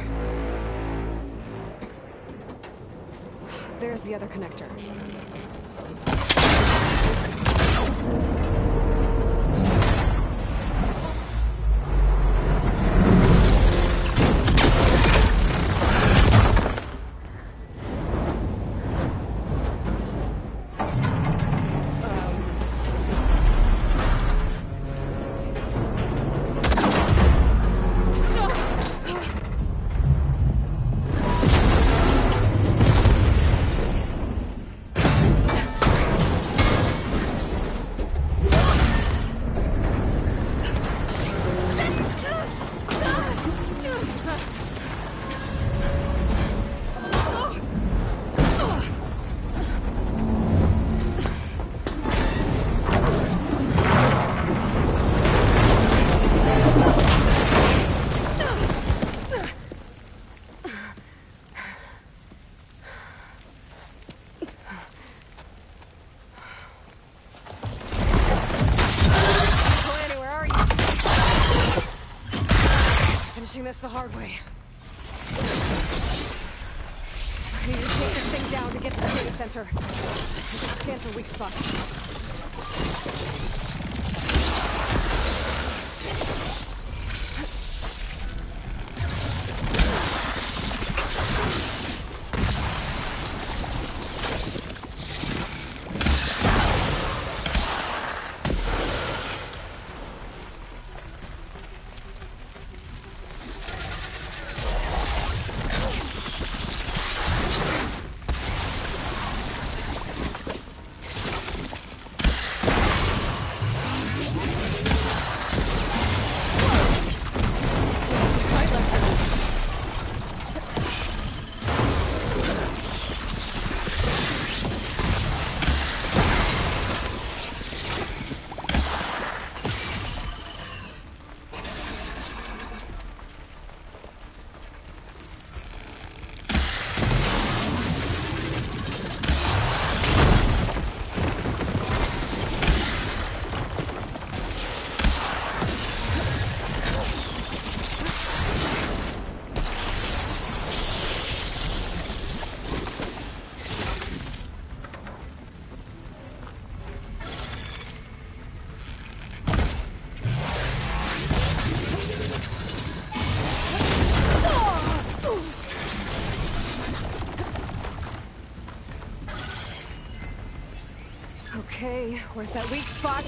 There's the other connector. Finishing this the hard way. I need to take this thing down to get to the data center. Scan for weak spots. Okay, where's that weak spot?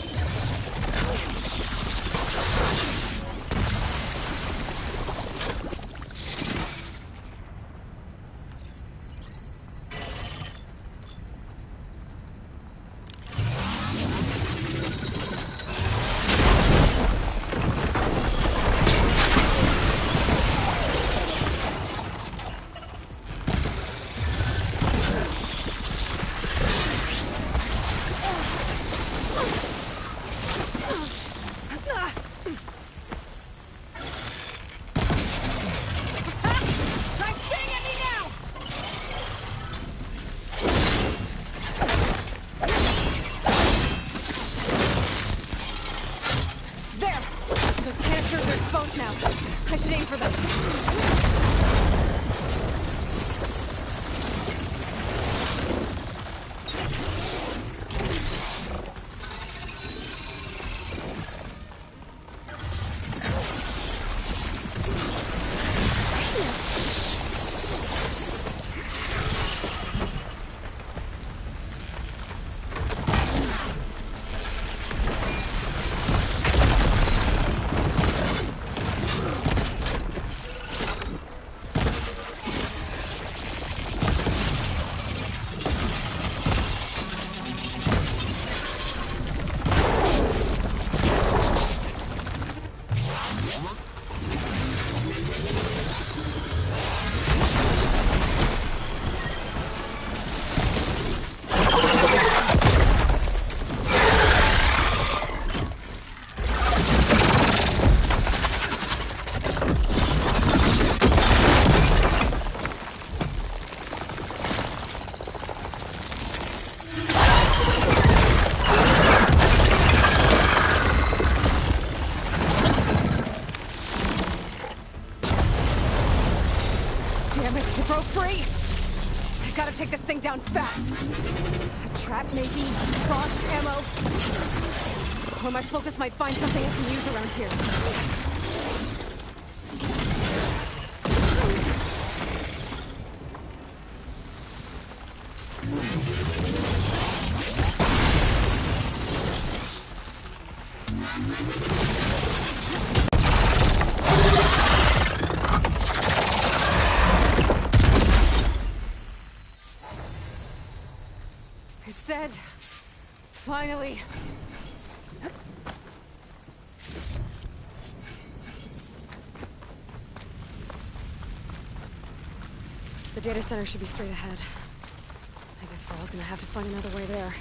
close now. I should aim for them. Take this thing down fast. A trap, maybe? Frost ammo? Or my focus might find something I can use around here. It's dead. Finally. The data center should be straight ahead. I guess Varl's gonna have to find another way there.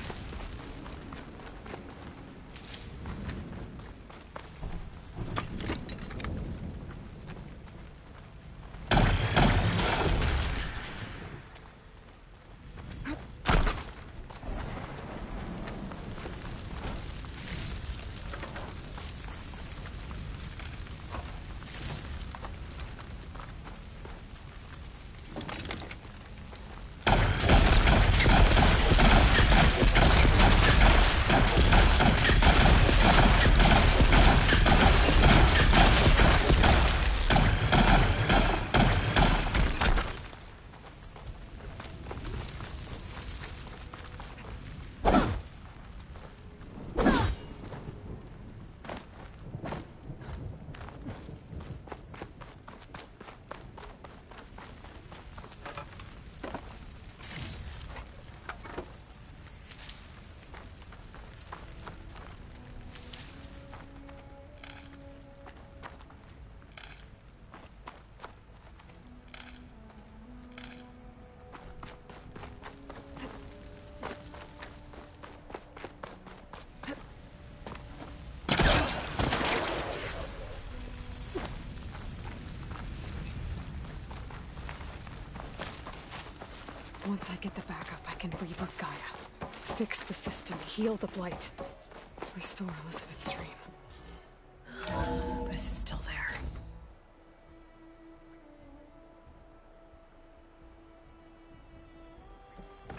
Once I get the backup, I can reboot Gaia. Fix the system, heal the Blight. Restore Elizabeth's dream. But is it still there?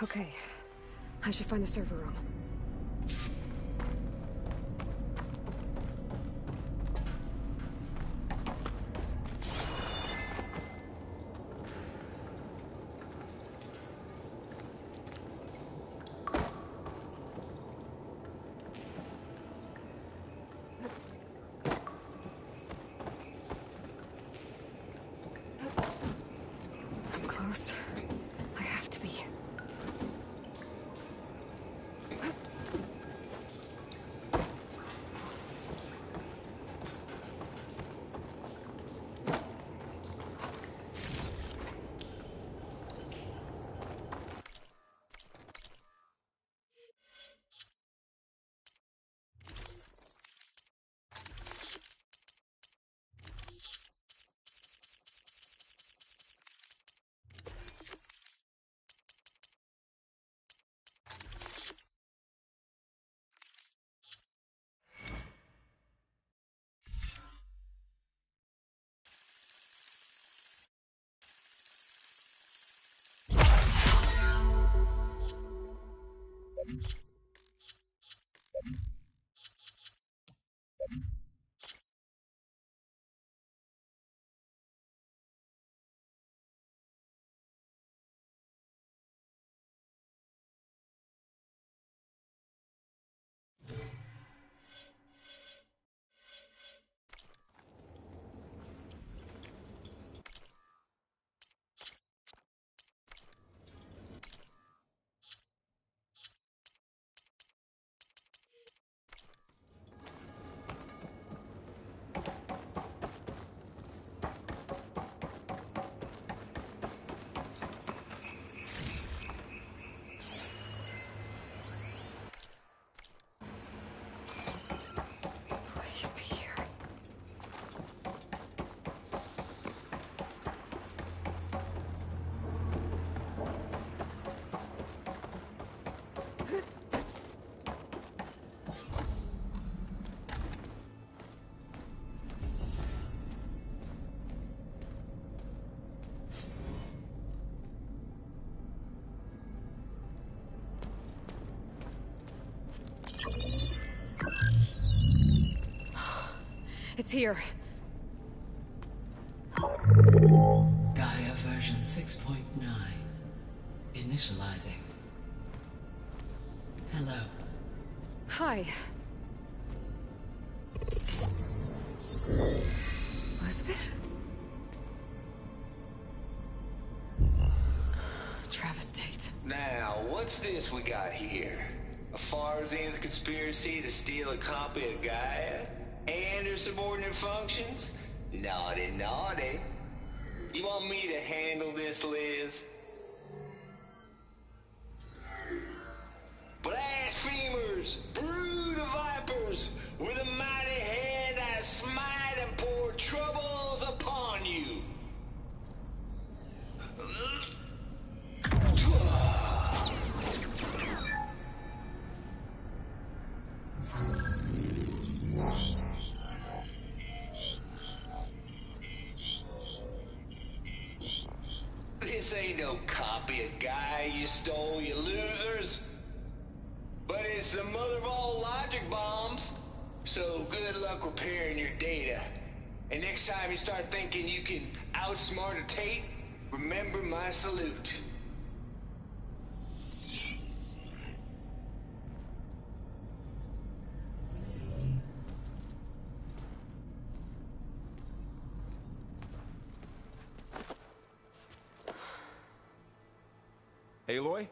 Okay. I should find the server room. I'm close. I have to be. It's here. Gaia version 6.9. Initializing. Hello. Hi. Elizabeth? Travis Tate. Now, what's this we got here? A Farzian's conspiracy to steal a copy of Gaia? And her subordinate functions? Naughty, naughty. You want me to handle this, Liz? Blasphemers! Brood of vipers! With a mighty hand I smite and pour troubles upon you! This ain't no copy of Gaia you stole, you losers. But it's the mother of all logic bombs. So good luck repairing your data. And next time you start thinking you can outsmart a Tate, remember my salute. Aloy?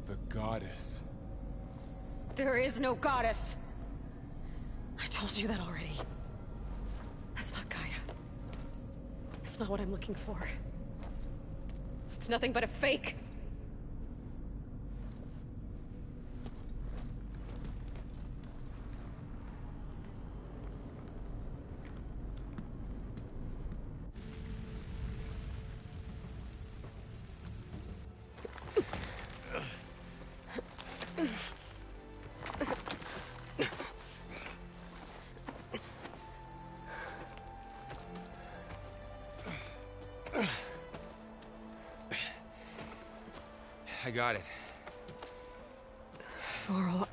The goddess. There is no goddess. I told you that already. That's not Gaia. It's not what I'm looking for. It's nothing but a fake. I got it. Varl,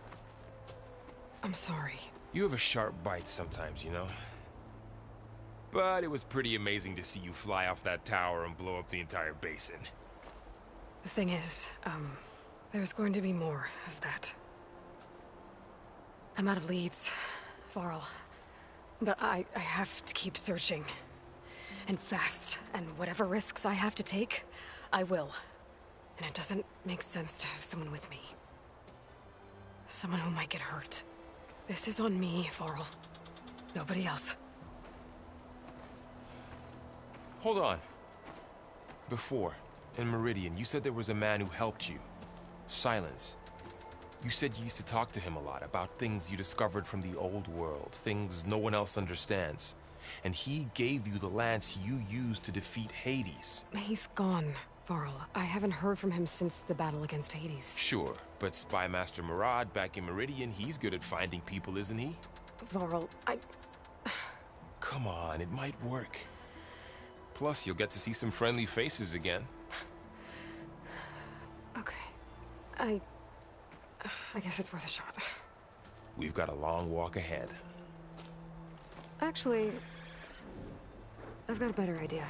I'm sorry. You have a sharp bite sometimes, you know? But it was pretty amazing to see you fly off that tower and blow up the entire basin. The thing is, there's going to be more of that. I'm out of leads, Varl. But I have to keep searching. And fast. And whatever risks I have to take, I will. And it doesn't make sense to have someone with me. Someone who might get hurt. This is on me, Varl. Nobody else. Hold on. Before, in Meridian, you said there was a man who helped you. Silence. You said you used to talk to him a lot about things you discovered from the old world, things no one else understands. And he gave you the lance you used to defeat Hades. He's gone, Varl. I haven't heard from him since the battle against Hades. Sure, but Spy Master Murad back in Meridian, he's good at finding people, isn't he? Varl, Come on, it might work. Plus, you'll get to see some friendly faces again. Okay. I guess it's worth a shot. We've got a long walk ahead. Actually, I've got a better idea.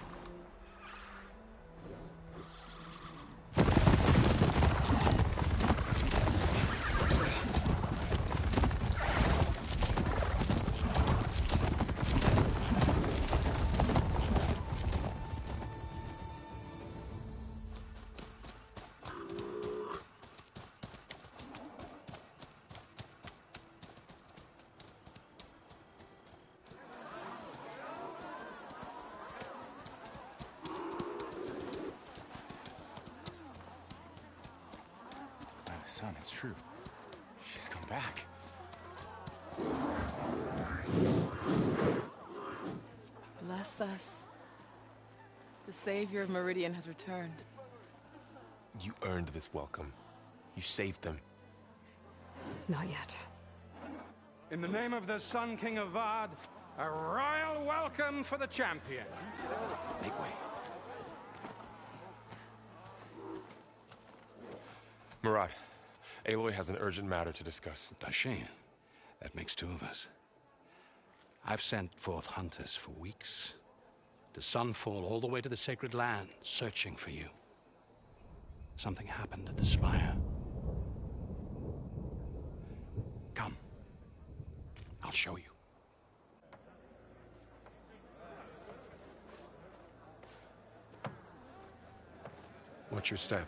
Son, it's true. She's come back. Bless us. The savior of Meridian has returned. You earned this welcome. You saved them. Not yet. In the name of the Sun King of Vard, a royal welcome for the champion. Make way. Murad, Aloy has an urgent matter to discuss. Dashane, That makes two of us. I've sent forth hunters for weeks, to sunfall all the way to the sacred land, searching for you. Something happened at the spire. Come. I'll show you. Watch your step.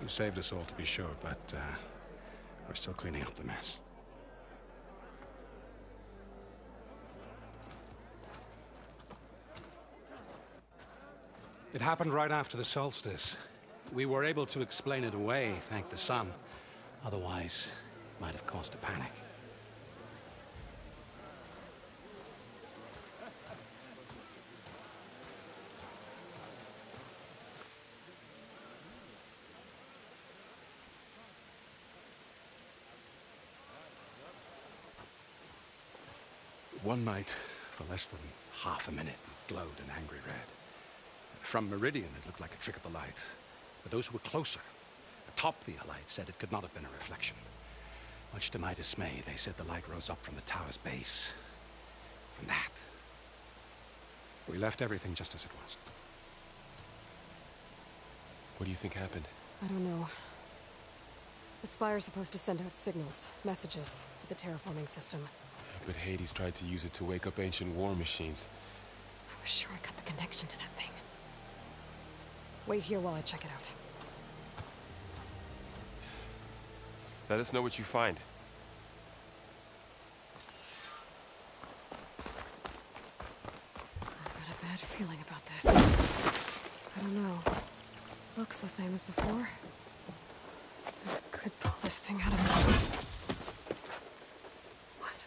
You saved us all, to be sure, but we're still cleaning up the mess. It happened right after the solstice. We were able to explain it away, thank the sun. Otherwise, it might have caused a panic. One night, for less than half a minute, it glowed an angry red. From Meridian, it looked like a trick of the light. But those who were closer, atop the light, said it could not have been a reflection. Much to my dismay, they said the light rose up from the tower's base. From that. We left everything just as it was. What do you think happened? I don't know. The Spire's supposed to send out signals, messages, for the terraforming system. But Hades tried to use it to wake up ancient war machines. I was sure I cut the connection to that thing. Wait here while I check it out. Let us know what you find. I've got a bad feeling about this. I don't know. Looks the same as before. I could pull this thing out of the... What?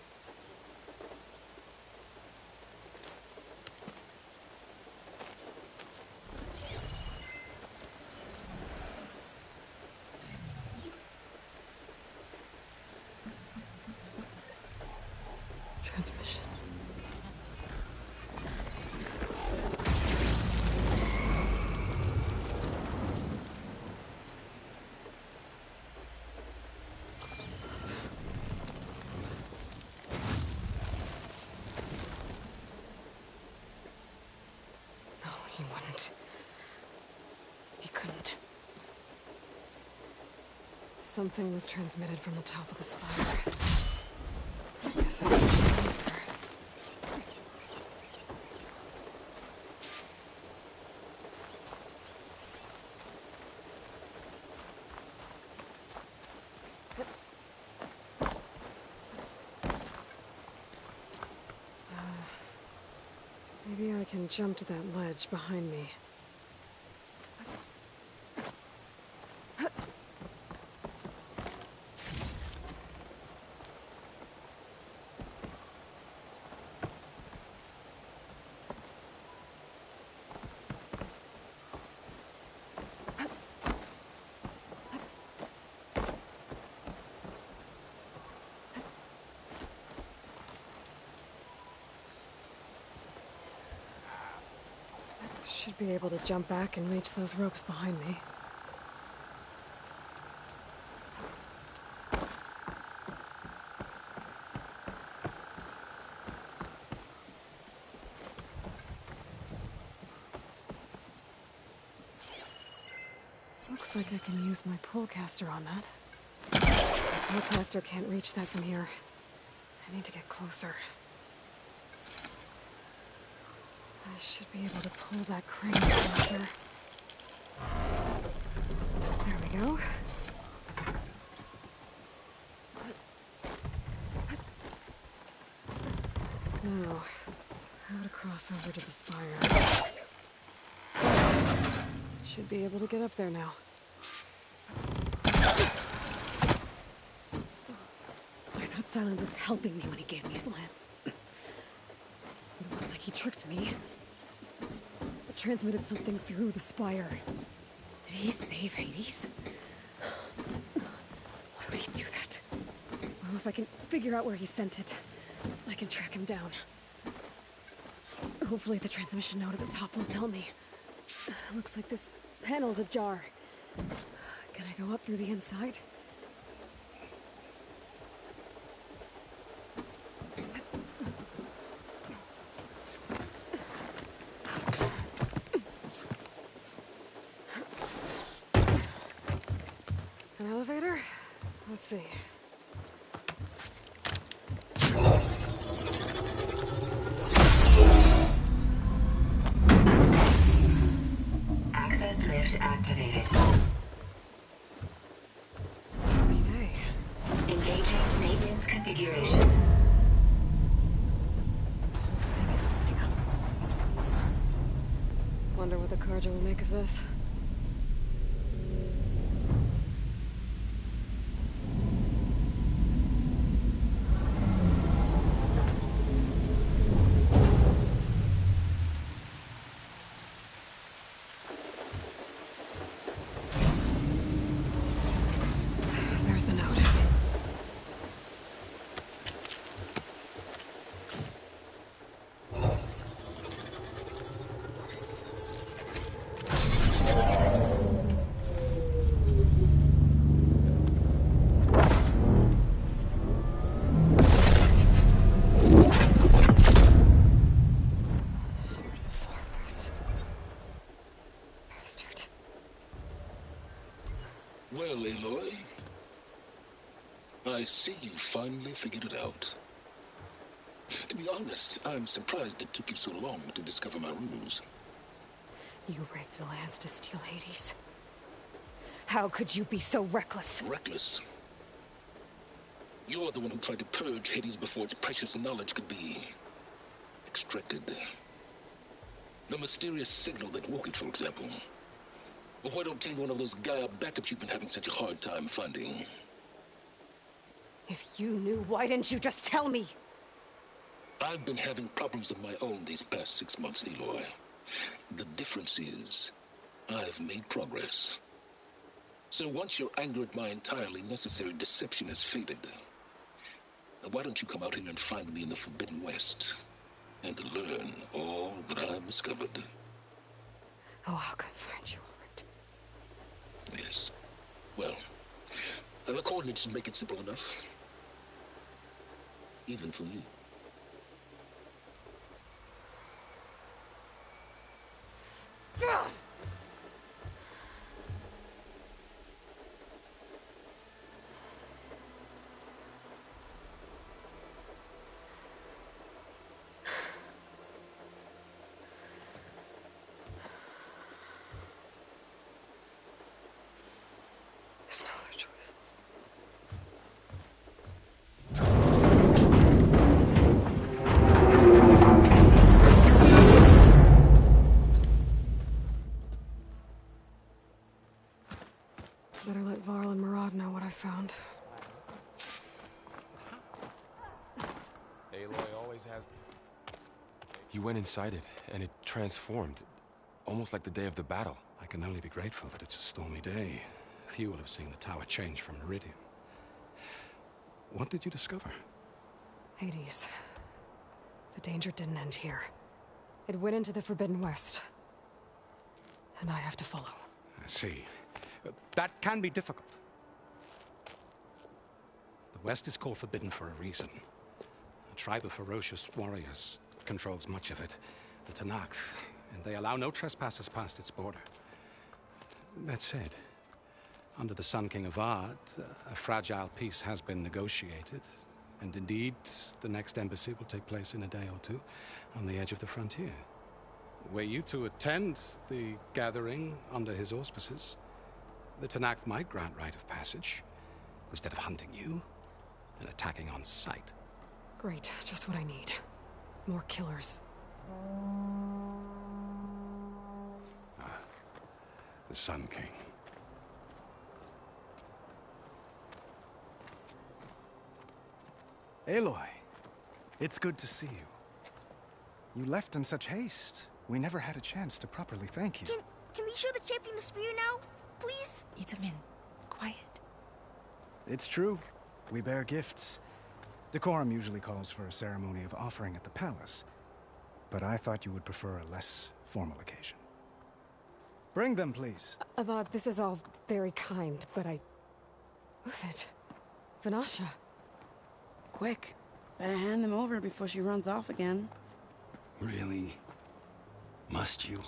Transmission. No, he wouldn't. He couldn't. Something was transmitted from the top of the spire. Guess I can go there. Maybe I can jump to that ledge behind me. Should be able to jump back and reach those ropes behind me. Looks like I can use my pullcaster on that. My pullcaster can't reach that from here. I need to get closer. I should be able to pull that crane closer. There we go. Now, how to cross over to the spire. Should be able to get up there now. I thought Silent was helping me when he gave me his lance. It looks like he tricked me. Transmitted something through the spire. Did he save Hades? Why would he do that? Well, if I can figure out where he sent it, I can track him down. Hopefully the transmission node at the top will tell me. Looks like this panel's ajar. Can I go up through the inside? An elevator? Let's see. Access lift activated. Lucky day. Engaging maintenance configuration. The whole thing is opening up. Wonder what the Carja will make of this. There's the note. Sword of the Forest. Bastard. Well, Aloy, I see you finally figured it out. To be honest, I'm surprised it took you so long to discover my ruse. You rigged the lands to steal Hades. How could you be so reckless? Reckless? You're the one who tried to purge Hades before its precious knowledge could be extracted. The mysterious signal that woke it, for example. Or where to obtain one of those Gaia backups you've been having such a hard time finding. If you knew, why didn't you just tell me? I've been having problems of my own these past 6 months, Aloy. The difference is, I've made progress. So once your anger at my entirely necessary deception has faded, why don't you come out here and find me in the Forbidden West, and learn all that I've discovered? Oh, I'll come find you, all right. Yes. Well, the coordinates make it simple enough. Even for you. There's no other choice. Better let Varl and Murad know what I found. Aloy always has... You went inside it, and it transformed. Almost like the day of the battle. I can only be grateful that it's a stormy day. Few will have seen the tower change from Meridian. What did you discover? Hades. The danger didn't end here. It went into the Forbidden West. And I have to follow. I see. That can be difficult. The West is called Forbidden for a reason. A tribe of ferocious warriors controls much of it. The Tanakh, and they allow no trespassers past its border. That said, under the Sun King of Ard, a fragile peace has been negotiated. And indeed, the next embassy will take place in a day or two on the edge of the frontier. Were you to attend the gathering under his auspices, the Tanakh might grant right of passage, instead of hunting you and attacking on sight. Great, just what I need. More killers. The Sun King. Aloy, it's good to see you. You left in such haste. We never had a chance to properly thank you. Can we show the champion the spear now, please? Itamin, quiet. It's true. We bear gifts. Decorum usually calls for a ceremony of offering at the palace. But I thought you would prefer a less formal occasion. Bring them, please. Avad, this is all very kind, but Who's it? Vanasha. Quick. Better hand them over before she runs off again. Really? Must you?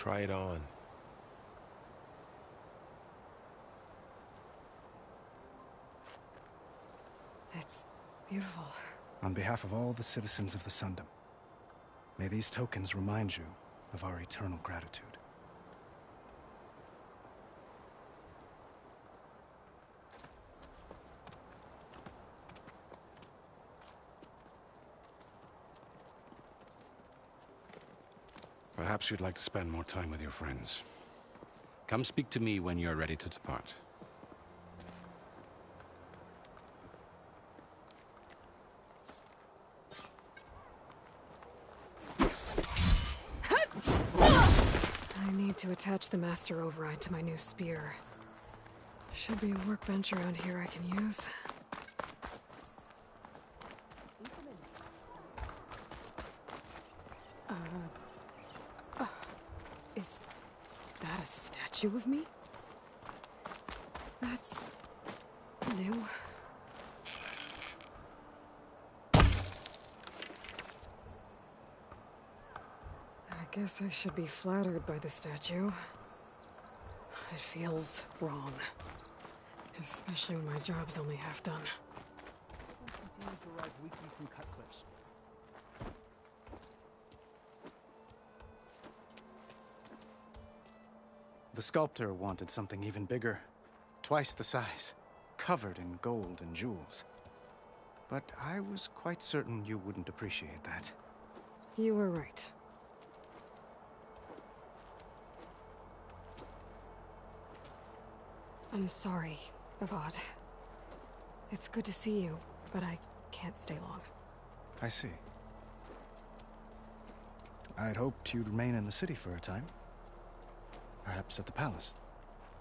Try it on. It's beautiful. On behalf of all the citizens of the Sundom, may these tokens remind you of our eternal gratitude. Perhaps you'd like to spend more time with your friends. Come speak to me when you're ready to depart. I need to attach the master override to my new spear. Should be a workbench around here I can use. Is that a statue of me? That's new. I guess I should be flattered by the statue. It feels wrong. Especially when my job's only half done. The sculptor wanted something even bigger. Twice the size. Covered in gold and jewels. But I was quite certain you wouldn't appreciate that. You were right. I'm sorry, Avad. It's good to see you, but I can't stay long. I see. I'd hoped you'd remain in the city for a time. Perhaps at the palace.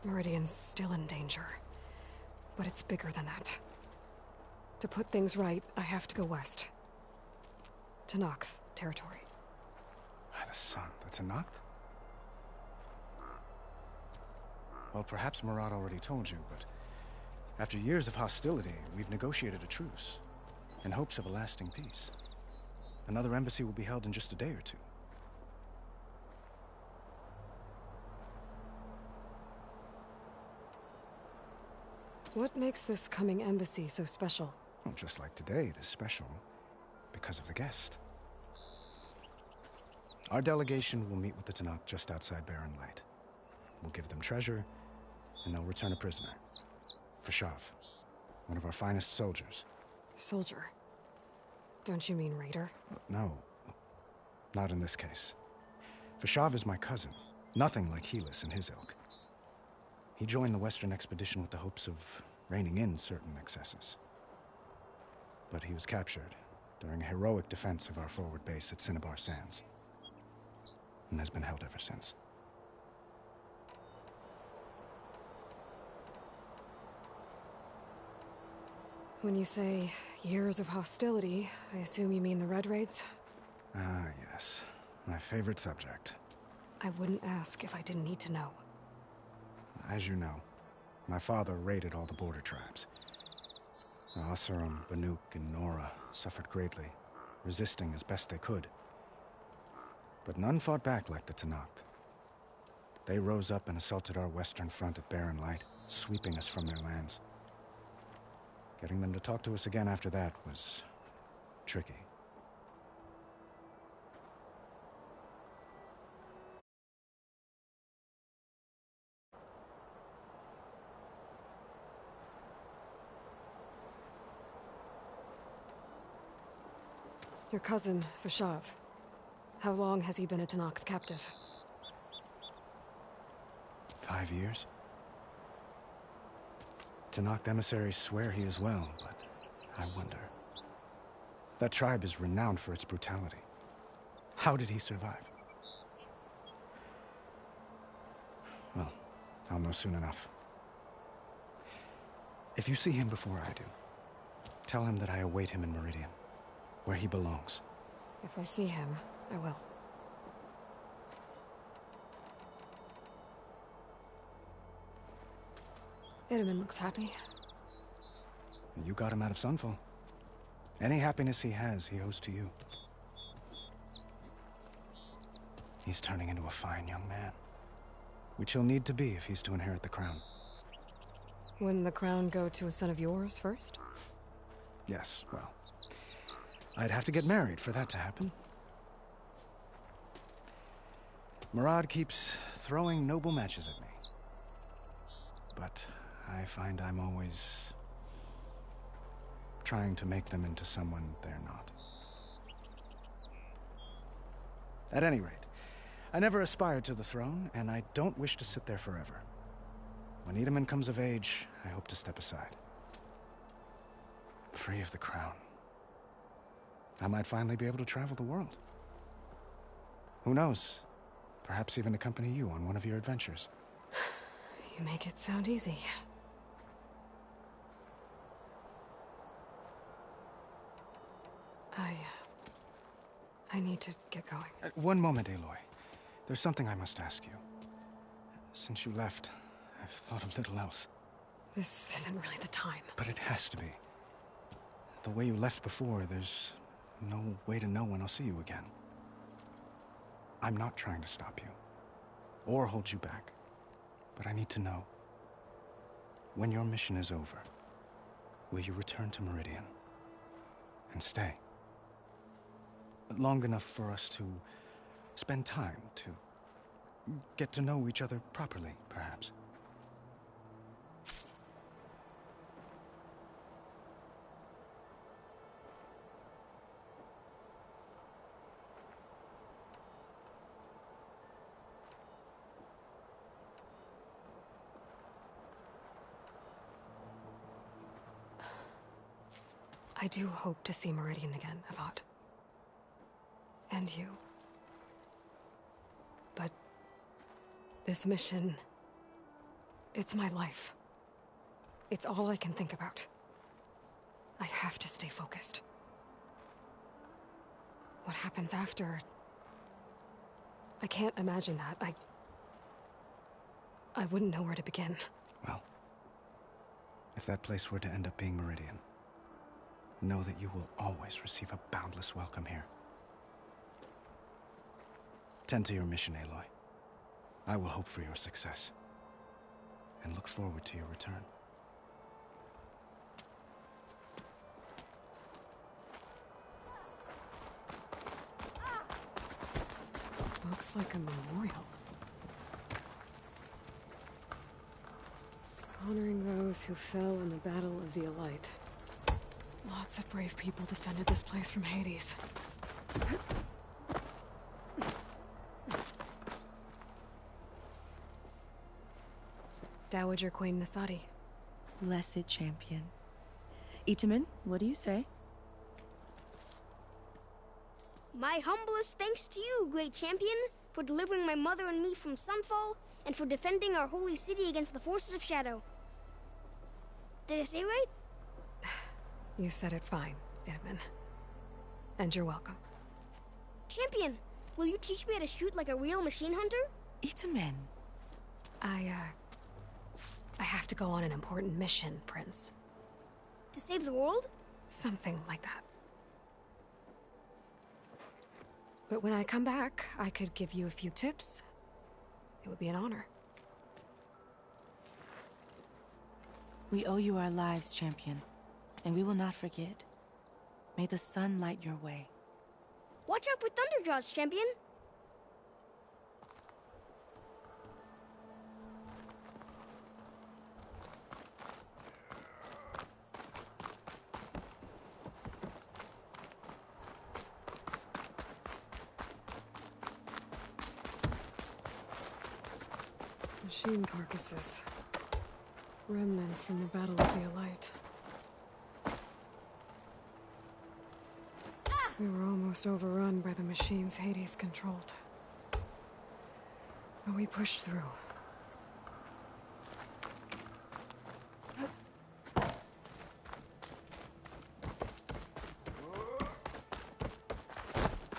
Meridian's still in danger. But it's bigger than that. To put things right, I have to go west. To Noct territory. By the sun, that's a Noct? Well, perhaps Murad already told you, but after years of hostility, we've negotiated a truce, in hopes of a lasting peace. Another embassy will be held in just a day or two. What makes this coming embassy so special? Well, just like today, it is special because of the guest. Our delegation will meet with the Tenakth just outside Barren Light. We'll give them treasure, and they'll return a prisoner. Fashav, one of our finest soldiers. Soldier? Don't you mean raider? No, not in this case. Fashav is my cousin, nothing like Helis and his ilk. He joined the Western expedition with the hopes of reining in certain excesses. But he was captured during a heroic defense of our forward base at Cinnabar Sands, and has been held ever since. When you say years of hostility, I assume you mean the Red Raids? Ah, yes. My favorite subject. I wouldn't ask if I didn't need to know. As you know, my father raided all the border tribes. Asurum, Banuk, and Nora suffered greatly, resisting as best they could. But none fought back like the Tenakth. They rose up and assaulted our western front at Barren Light, sweeping us from their lands. Getting them to talk to us again after that was tricky. Your cousin, Fashav. How long has he been a Tenakth captive? 5 years? Tenakth emissaries swear he is well, but I wonder. That tribe is renowned for its brutality. How did he survive? Well, I'll know soon enough. If you see him before I do, tell him that I await him in Meridian, where he belongs. If I see him, I will. Itamen looks happy. You got him out of Sunfall. Any happiness he has, he owes to you. He's turning into a fine young man. Which he'll need to be if he's to inherit the crown. Wouldn't the crown go to a son of yours first? Yes, well, I'd have to get married for that to happen. Murad keeps throwing noble matches at me. But I find I'm always trying to make them into someone they're not. At any rate, I never aspired to the throne, and I don't wish to sit there forever. When Itamen comes of age, I hope to step aside. Free of the crown. I might finally be able to travel the world. Who knows? Perhaps even accompany you on one of your adventures. You make it sound easy. I need to get going. One moment, Aloy. There's something I must ask you. Since you left, I've thought of little else. This isn't really the time. But it has to be. The way you left before, there's no way to know when I'll see you again. I'm not trying to stop you, or hold you back. But I need to know, when your mission is over, will you return to Meridian and stay? Long enough for us to spend time, to get to know each other properly, perhaps. I do hope to see Meridian again, Avad. And you. But this mission, it's my life. It's all I can think about. I have to stay focused. What happens after? I can't imagine that. I wouldn't know where to begin. Well, if that place were to end up being Meridian, know that you will always receive a boundless welcome here. Tend to your mission, Aloy. I will hope for your success, and look forward to your return. Looks like a memorial. Honoring those who fell in the Battle of the Elite. Lots of brave people defended this place from Hades. Dowager Queen Nasadi. Blessed champion. Itamen, what do you say? My humblest thanks to you, great champion, for delivering my mother and me from Sunfall, and for defending our holy city against the forces of Shadow. Did I say right? You said it fine, Itamen. And you're welcome. Champion, will you teach me how to shoot like a real machine hunter? Itamen. I have to go on an important mission, Prince. To save the world? Something like that. But when I come back, I could give you a few tips. It would be an honor. We owe you our lives, champion, and we will not forget. May the sun light your way. Watch out for Thunderjaws, champion! Machine carcasses. Remnants from the Battle of the Elite. We were almost overrun by the machines Hades controlled. But we pushed through.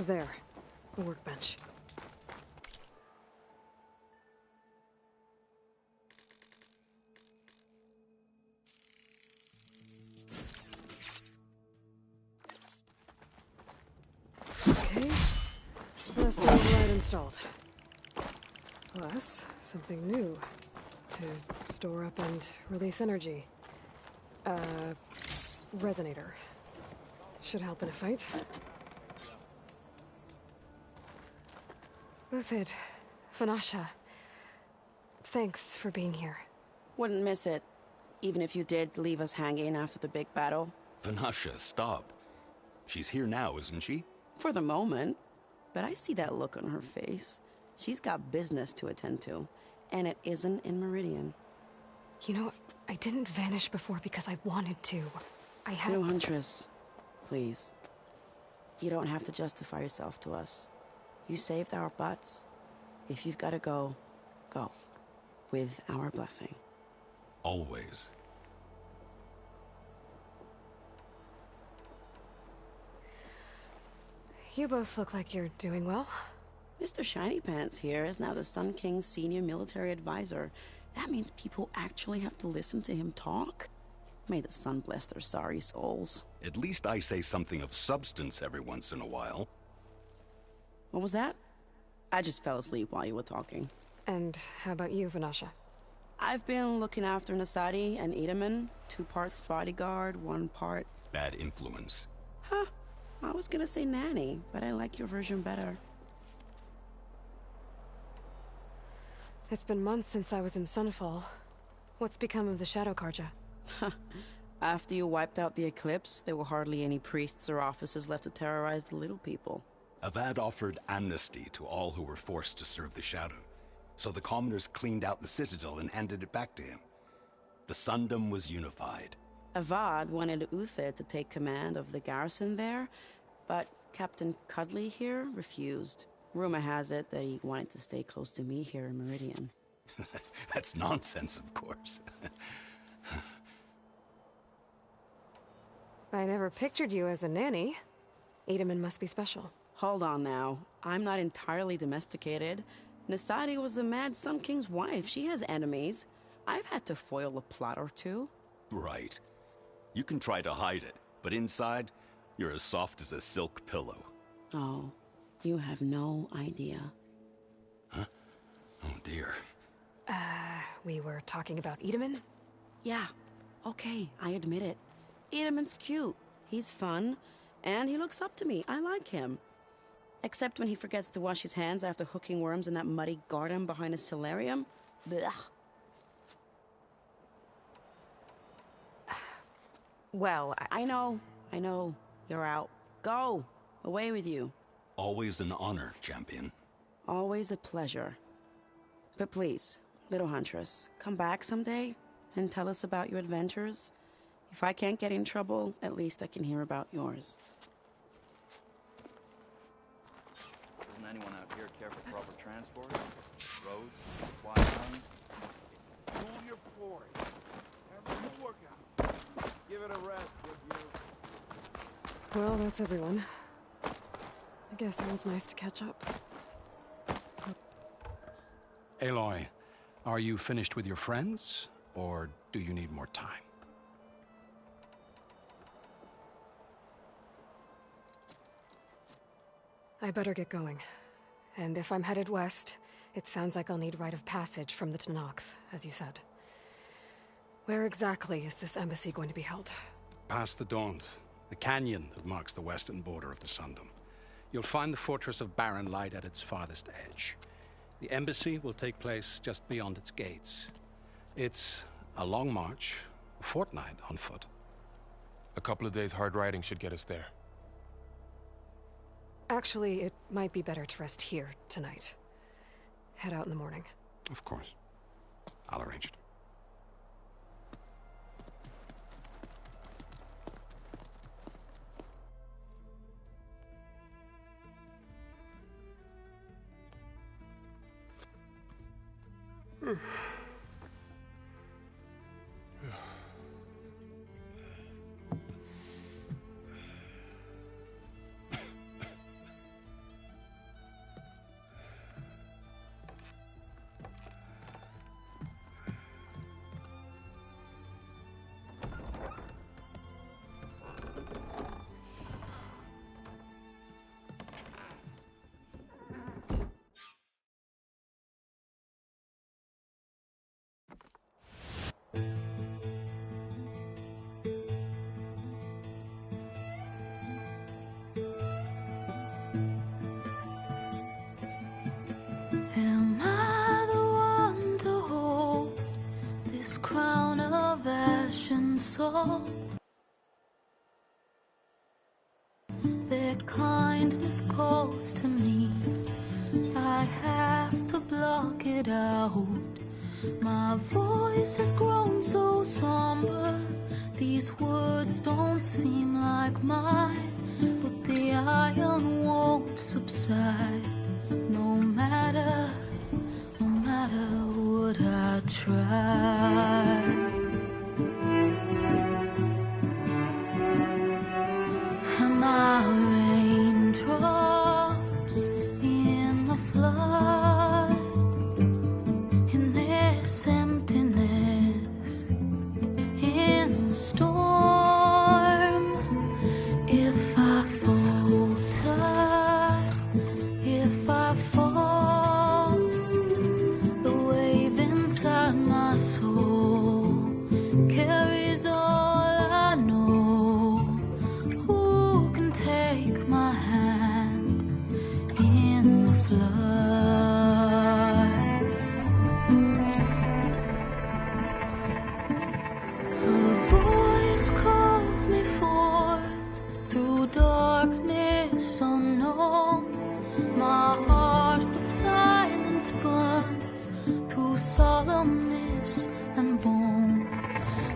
There, the workbench. Okay, master override installed. Plus, something new to store up and release energy. Resonator. Should help in a fight. Uthid, Vanasha, thanks for being here. Wouldn't miss it, even if you did leave us hanging after the big battle. Vanasha, stop. She's here now, isn't she? For the moment. But I see that look on her face. She's got business to attend to, and it isn't in Meridian. You know, I didn't vanish before because I wanted to. I had... No, Huntress. Please. You don't have to justify yourself to us. You saved our butts. If you've got to go, go. With our blessing. Always. You both look like you're doing well. Mr. Shiny Pants here is now the Sun King's senior military advisor. That means people actually have to listen to him talk? May the sun bless their sorry souls. At least I say something of substance every once in a while. What was that? I just fell asleep while you were talking. And how about you, Vanasha? I've been looking after Nasadi and Edaman. 2 parts bodyguard, 1 part... bad influence. Huh. I was gonna say nanny, but I like your version better. It's been months since I was in Sunfall. What's become of the Shadow Karja? After you wiped out the Eclipse, there were hardly any priests or officers left to terrorize the little people. Avad offered amnesty to all who were forced to serve the Shadow. So the commoners cleaned out the Citadel and handed it back to him. The Sundom was unified. Avad wanted Uthid to take command of the garrison there, but Captain Cudley here refused. Rumor has it that he wanted to stay close to me here in Meridian. That's nonsense, of course. I never pictured you as a nanny. Edaman must be special. Hold on now. I'm not entirely domesticated. Nasadi was the Mad Sun King's wife. She has enemies. I've had to foil a plot or two. Right. You can try to hide it, but inside, you're as soft as a silk pillow. Oh, you have no idea. Huh? Oh dear. We were talking about Edaman? Yeah. Okay, I admit it. Edaman's cute. He's fun. And he looks up to me. I like him. Except when he forgets to wash his hands after hooking worms in that muddy garden behind a solarium. Blech. Well, I know. You're out. Go. Away with you. Always an honor, champion. Always a pleasure. But please, little Huntress, come back someday and tell us about your adventures. If I can't get in trouble, at least I can hear about yours. Doesn't anyone out here care for proper transport? Roads? Quiet lines? Cool your pores. Have a good workout. Give it a rest, would you? Well, that's everyone. I guess it was nice to catch up. Aloy, are you finished with your friends, or do you need more time? I better get going. And if I'm headed west, it sounds like I'll need rite of passage from the Tenakth, as you said. Where exactly is this embassy going to be held? Past the Daunt, the canyon that marks the western border of the Sundom. You'll find the fortress of Barren Light at its farthest edge. The embassy will take place just beyond its gates. It's a long march, a fortnight on foot. A couple of days hard riding should get us there. Actually, it might be better to rest here tonight. Head out in the morning. Of course. I'll arrange it. soul. Their kindness calls to me. I have to block it out. My voice has grown so somber. These words don't seem like mine, but the iron won't subside. No matter what I try. And my raindrops in the flood, in this emptiness, in the storm. If I falter, if I fall, the wave inside my soul carries all I know. Who can take my hand in the flood? Her voice calls me forth through darkness unknown. My heart with silence burns through solemnness and bone.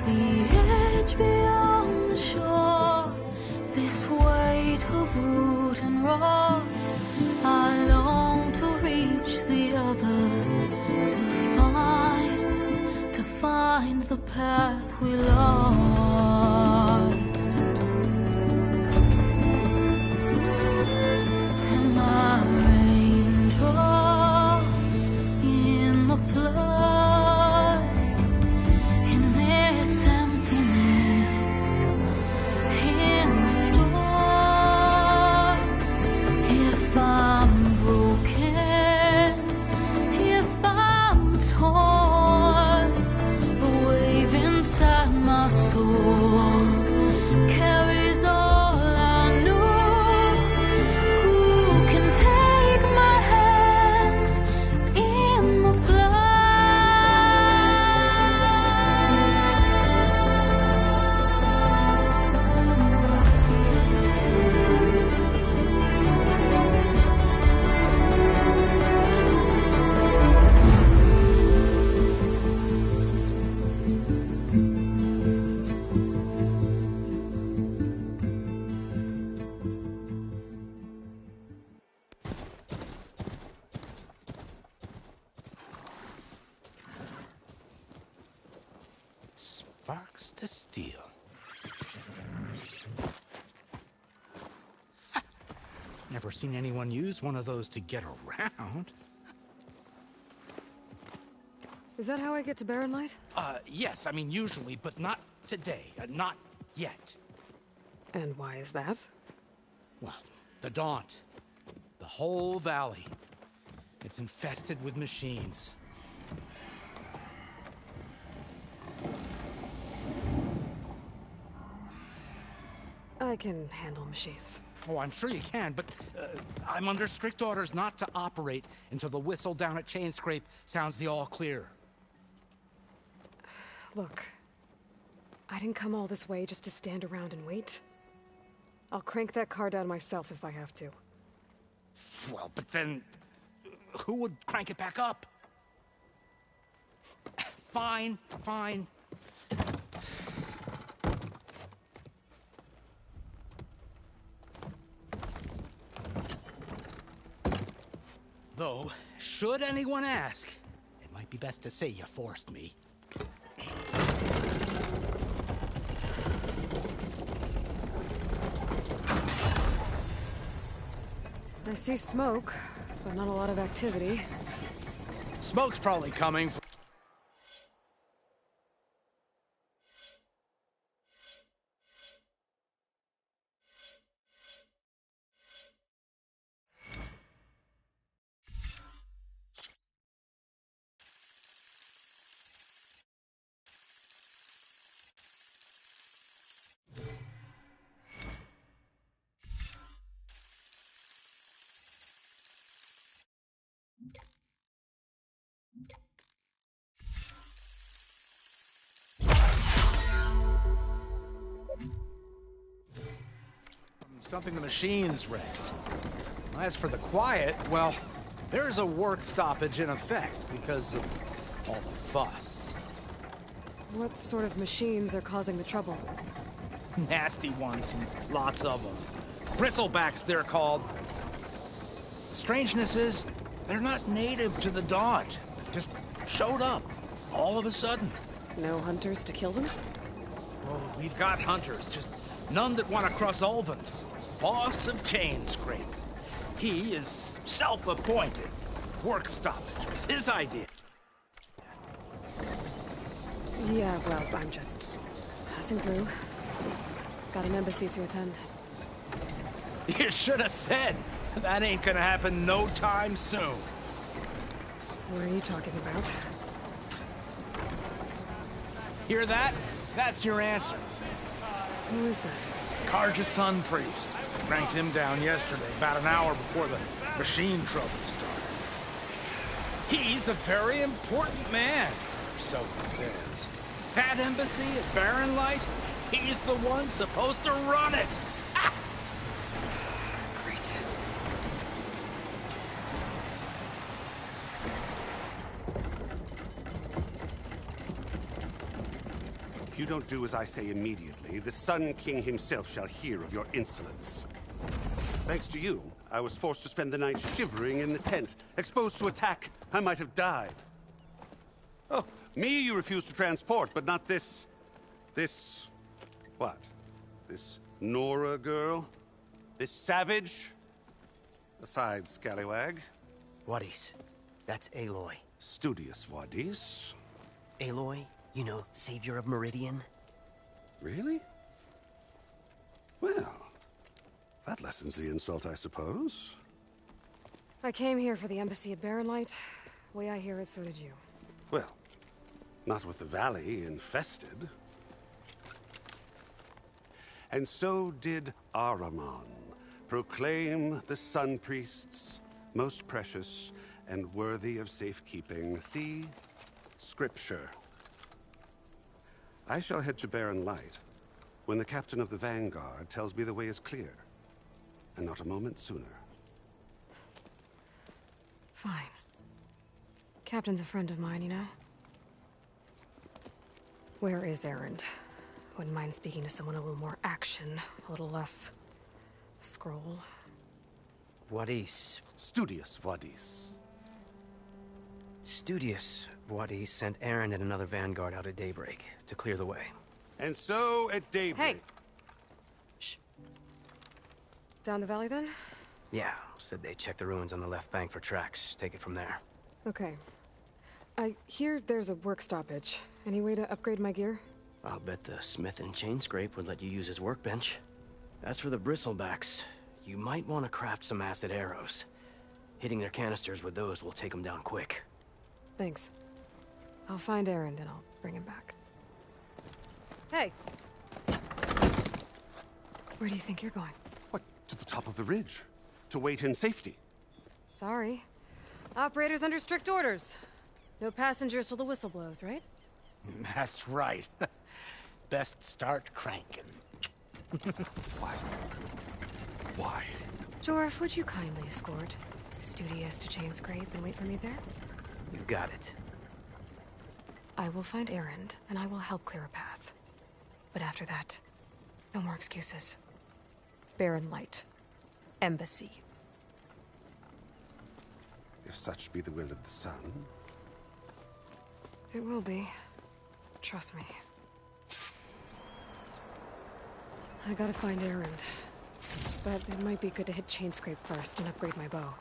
The edge beyond the shore, this weight of root and rod. I long to reach the other, to find the path we lost. And my raindrops in the flood, in this emptiness, in the storm. If I'm broken, if I'm torn, the wave inside my soul carries all I know. Who can take my hand in the Sparks to steel. Never seen anyone use one of those to get around. Is that how I get to Barren Light? Yes, I mean usually, but not today. Not yet. And why is that? Well, the Daunt. The whole valley. It's infested with machines. I can handle machines. Oh, I'm sure you can, but I'm under strict orders not to operate until the whistle down at Chain Scrape sounds the all clear. Look, I didn't come all this way just to stand around and wait. I'll crank that car down myself if I have to. Well, but then who would crank it back up? Fine, fine. Though, should anyone ask, it might be best to say you forced me. I see smoke, but not a lot of activity. Smoke's probably coming from something the machines wrecked. As for the quiet, well, there's a work stoppage in effect because of all the fuss. What sort of machines are causing the trouble? Nasty ones, and lots of them. Bristlebacks, they're called. The strangeness is, they're not native to the Daunt. Just showed up, all of a sudden. No hunters to kill them? Oh, we've got hunters, just none that want to cross Ulvund. Boss of Chainscrape. He is self-appointed. Work stoppage was his idea. Yeah, well, I'm just passing through. Got an embassy to attend. You should have said. That ain't gonna happen no time soon. What are you talking about? Hear that? That's your answer. Who is that? Karja Sun Priest. Ranked him down yesterday, about an hour before the machine trouble started. He's a very important man, so he says. That embassy at Barren Light, he's the one supposed to run it! Ah! Great. If you don't do as I say immediately, the Sun King himself shall hear of your insolence. Thanks to you, I was forced to spend the night shivering in the tent. Exposed to attack, I might have died. Oh, me you refuse to transport, but not this... what? This Nora girl? This savage? Aside, scallywag. Wadis. That's Aloy. Studious Wadis. Aloy, you know, savior of Meridian. Really? Well, that lessens the insult, I suppose. I came here for the embassy at Barren Light. Way I hear it, so did you. Well, not with the valley infested. And so did Ahriman proclaim the Sun Priests most precious and worthy of safekeeping. See? Scripture. I shall head to Barren Light when the captain of the Vanguard tells me the way is clear. And not a moment sooner. Fine. Captain's a friend of mine, you know? Where is Erend? Wouldn't mind speaking to someone a little more action, a little less... scroll. Wadis. Studious Wadis. Studious Wadis sent Aaron and another Vanguard out at daybreak to clear the way. And so at daybreak... Hey! Shh. Down the valley, then? Yeah, said they checked the ruins on the left bank for tracks. Take it from there. Okay. I hear there's a work stoppage. Any way to upgrade my gear? I'll bet the smith in Chainscrape would let you use his workbench. As for the bristlebacks, you might want to craft some acid arrows. Hitting their canisters with those will take them down quick. Thanks. I'll find Erend and I'll bring him back. Hey! Where do you think you're going? What, to the top of the ridge? To wait in safety? Sorry. Operator's under strict orders. No passengers till the whistle blows, right? That's right. Best start cranking. Why? Why? Jorf, would you kindly escort Studious to Chainscrape and wait for me there? You got it. I will find Erend, and I will help clear a path. But after that, no more excuses. Barren Light. Embassy. If such be the will of the sun. It will be. Trust me. I gotta find Erend. But it might be good to hit Chainscrape first and upgrade my bow.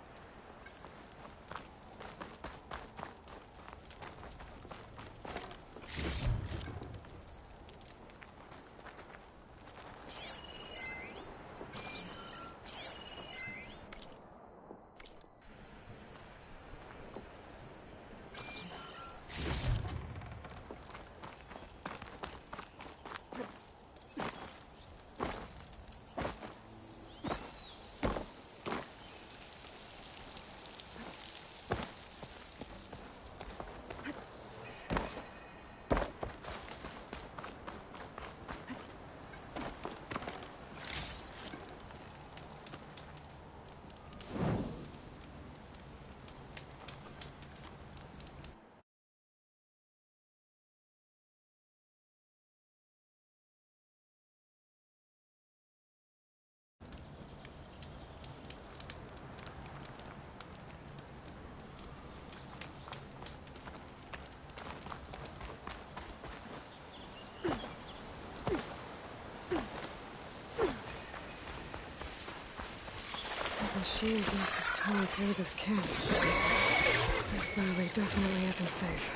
machines must have torn through this camp. This valley definitely isn't safe.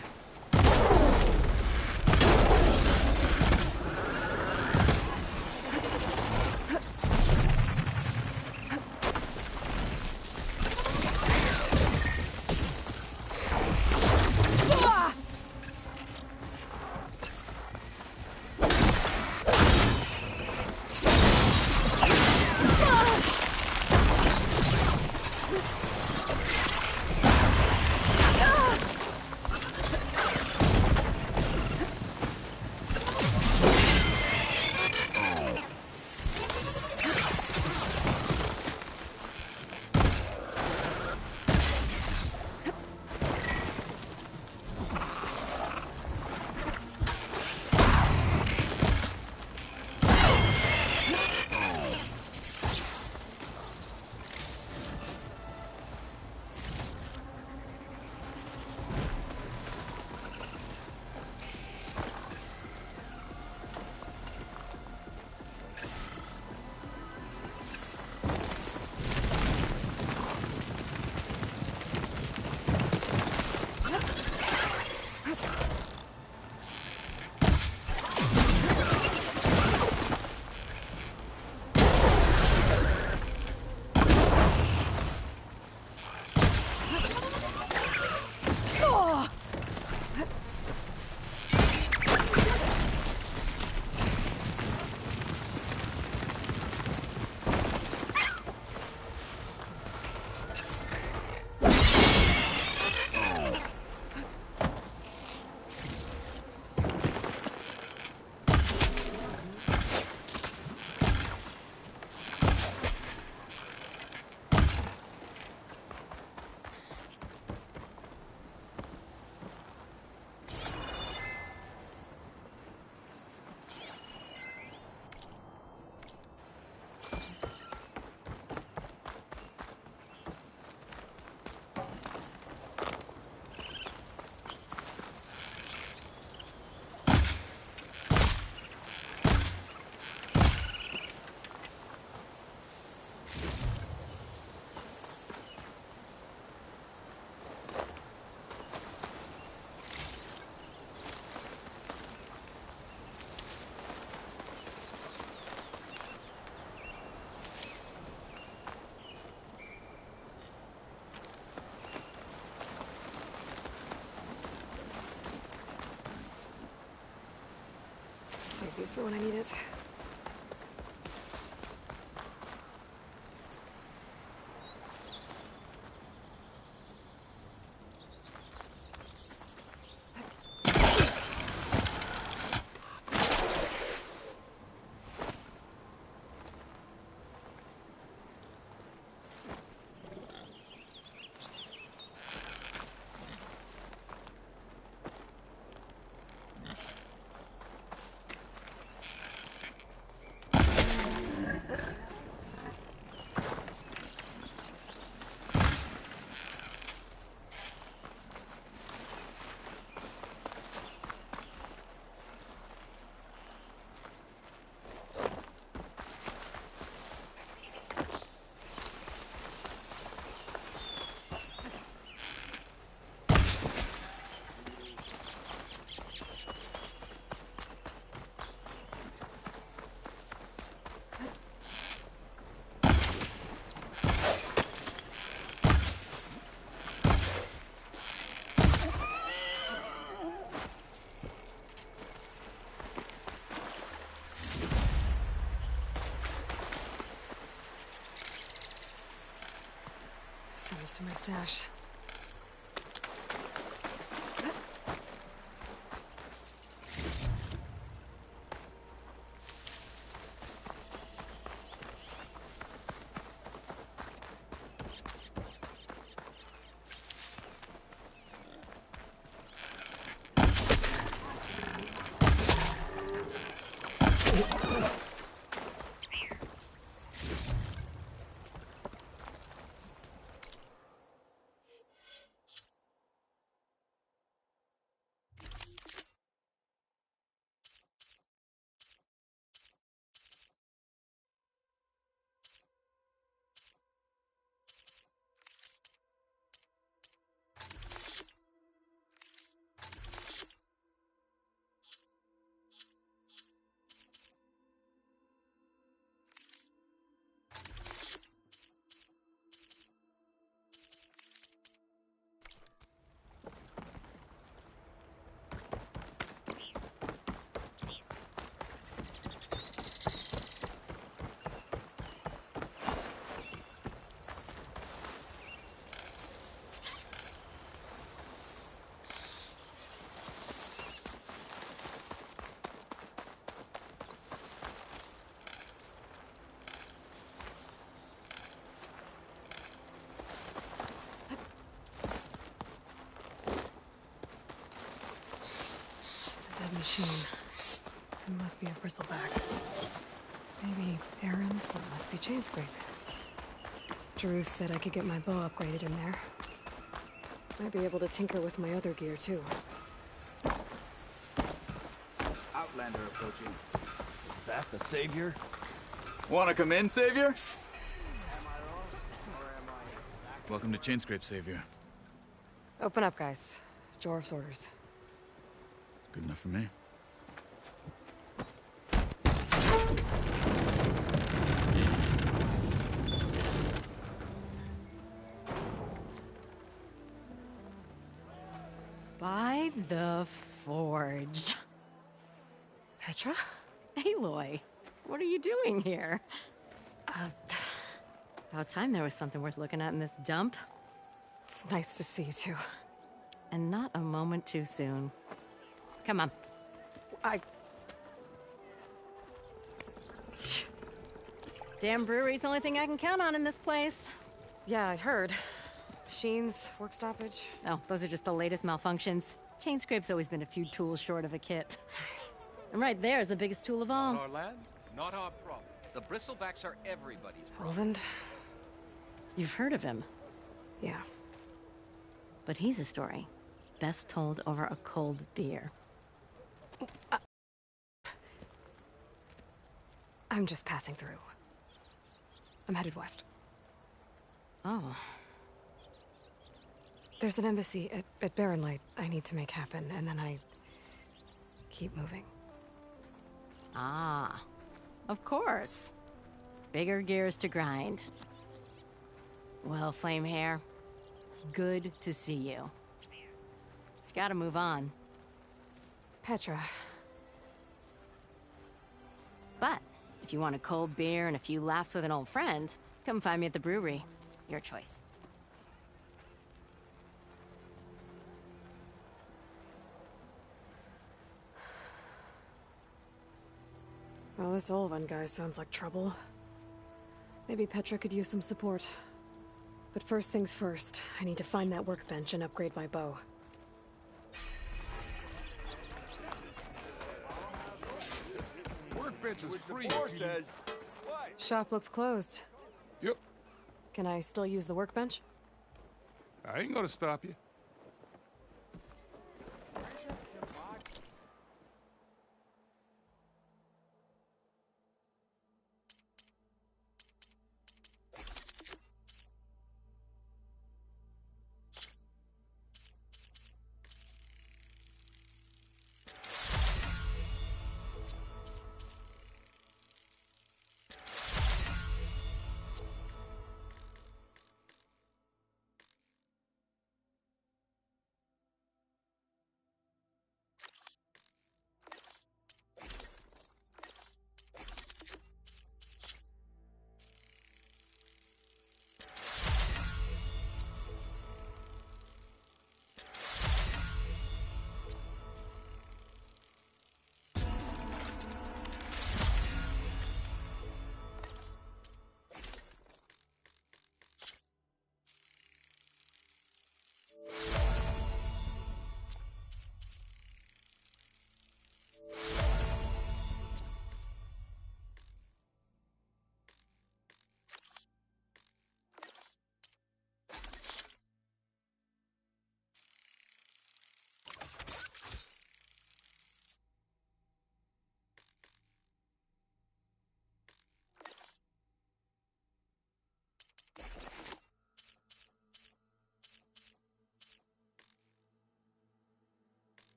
Save these for when I need it. Send this to my stash. machine. It must be a bristleback. Maybe Aaron, or it must be Chainscrape. Jaruf said I could get my bow upgraded in there. Might be able to tinker with my other gear, too. Outlander approaching. Is that the Savior? Wanna come in, Savior? Welcome to Chainscrape, Savior. Open up, guys. Jorv's orders. Good enough for me. By the Forge. Petra? Aloy, what are you doing here? About time there was something worth looking at in this dump. It's nice to see you, too. And not a moment too soon. Come on. Damn brewery's the only thing I can count on in this place. Yeah, I heard. Machines, work stoppage. Oh, those are just the latest malfunctions. Chainscrape's always been a few tools short of a kit. And right there is the biggest tool of all. Not our land, not our problem. The bristlebacks are everybody's problem. Roland? You've heard of him. Yeah. But he's a story best told over a cold beer. I'm just passing through. I'm headed west. Oh. There's an embassy at Barren Light I need to make happen, and then I keep moving. Ah, of course. Bigger gears to grind. Well, Flamehair, good to see you. You've got to move on. Petra. But if you want a cold beer and a few laughs with an old friend, come find me at the brewery. Your choice. Well, this Olvan guy sounds like trouble. Maybe Petra could use some support. But first things first, I need to find that workbench and upgrade my bow. Workbench is free. Says. Shop looks closed. Yep. Can I still use the workbench? I ain't gonna stop you.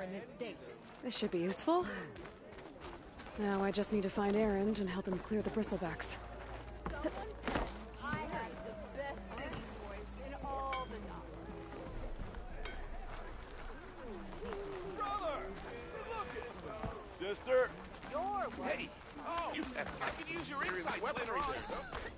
In this state. This should be useful. Now I just need to find Aaron and help him clear the bristlebacks. I have the best voice in all the use your insights later on.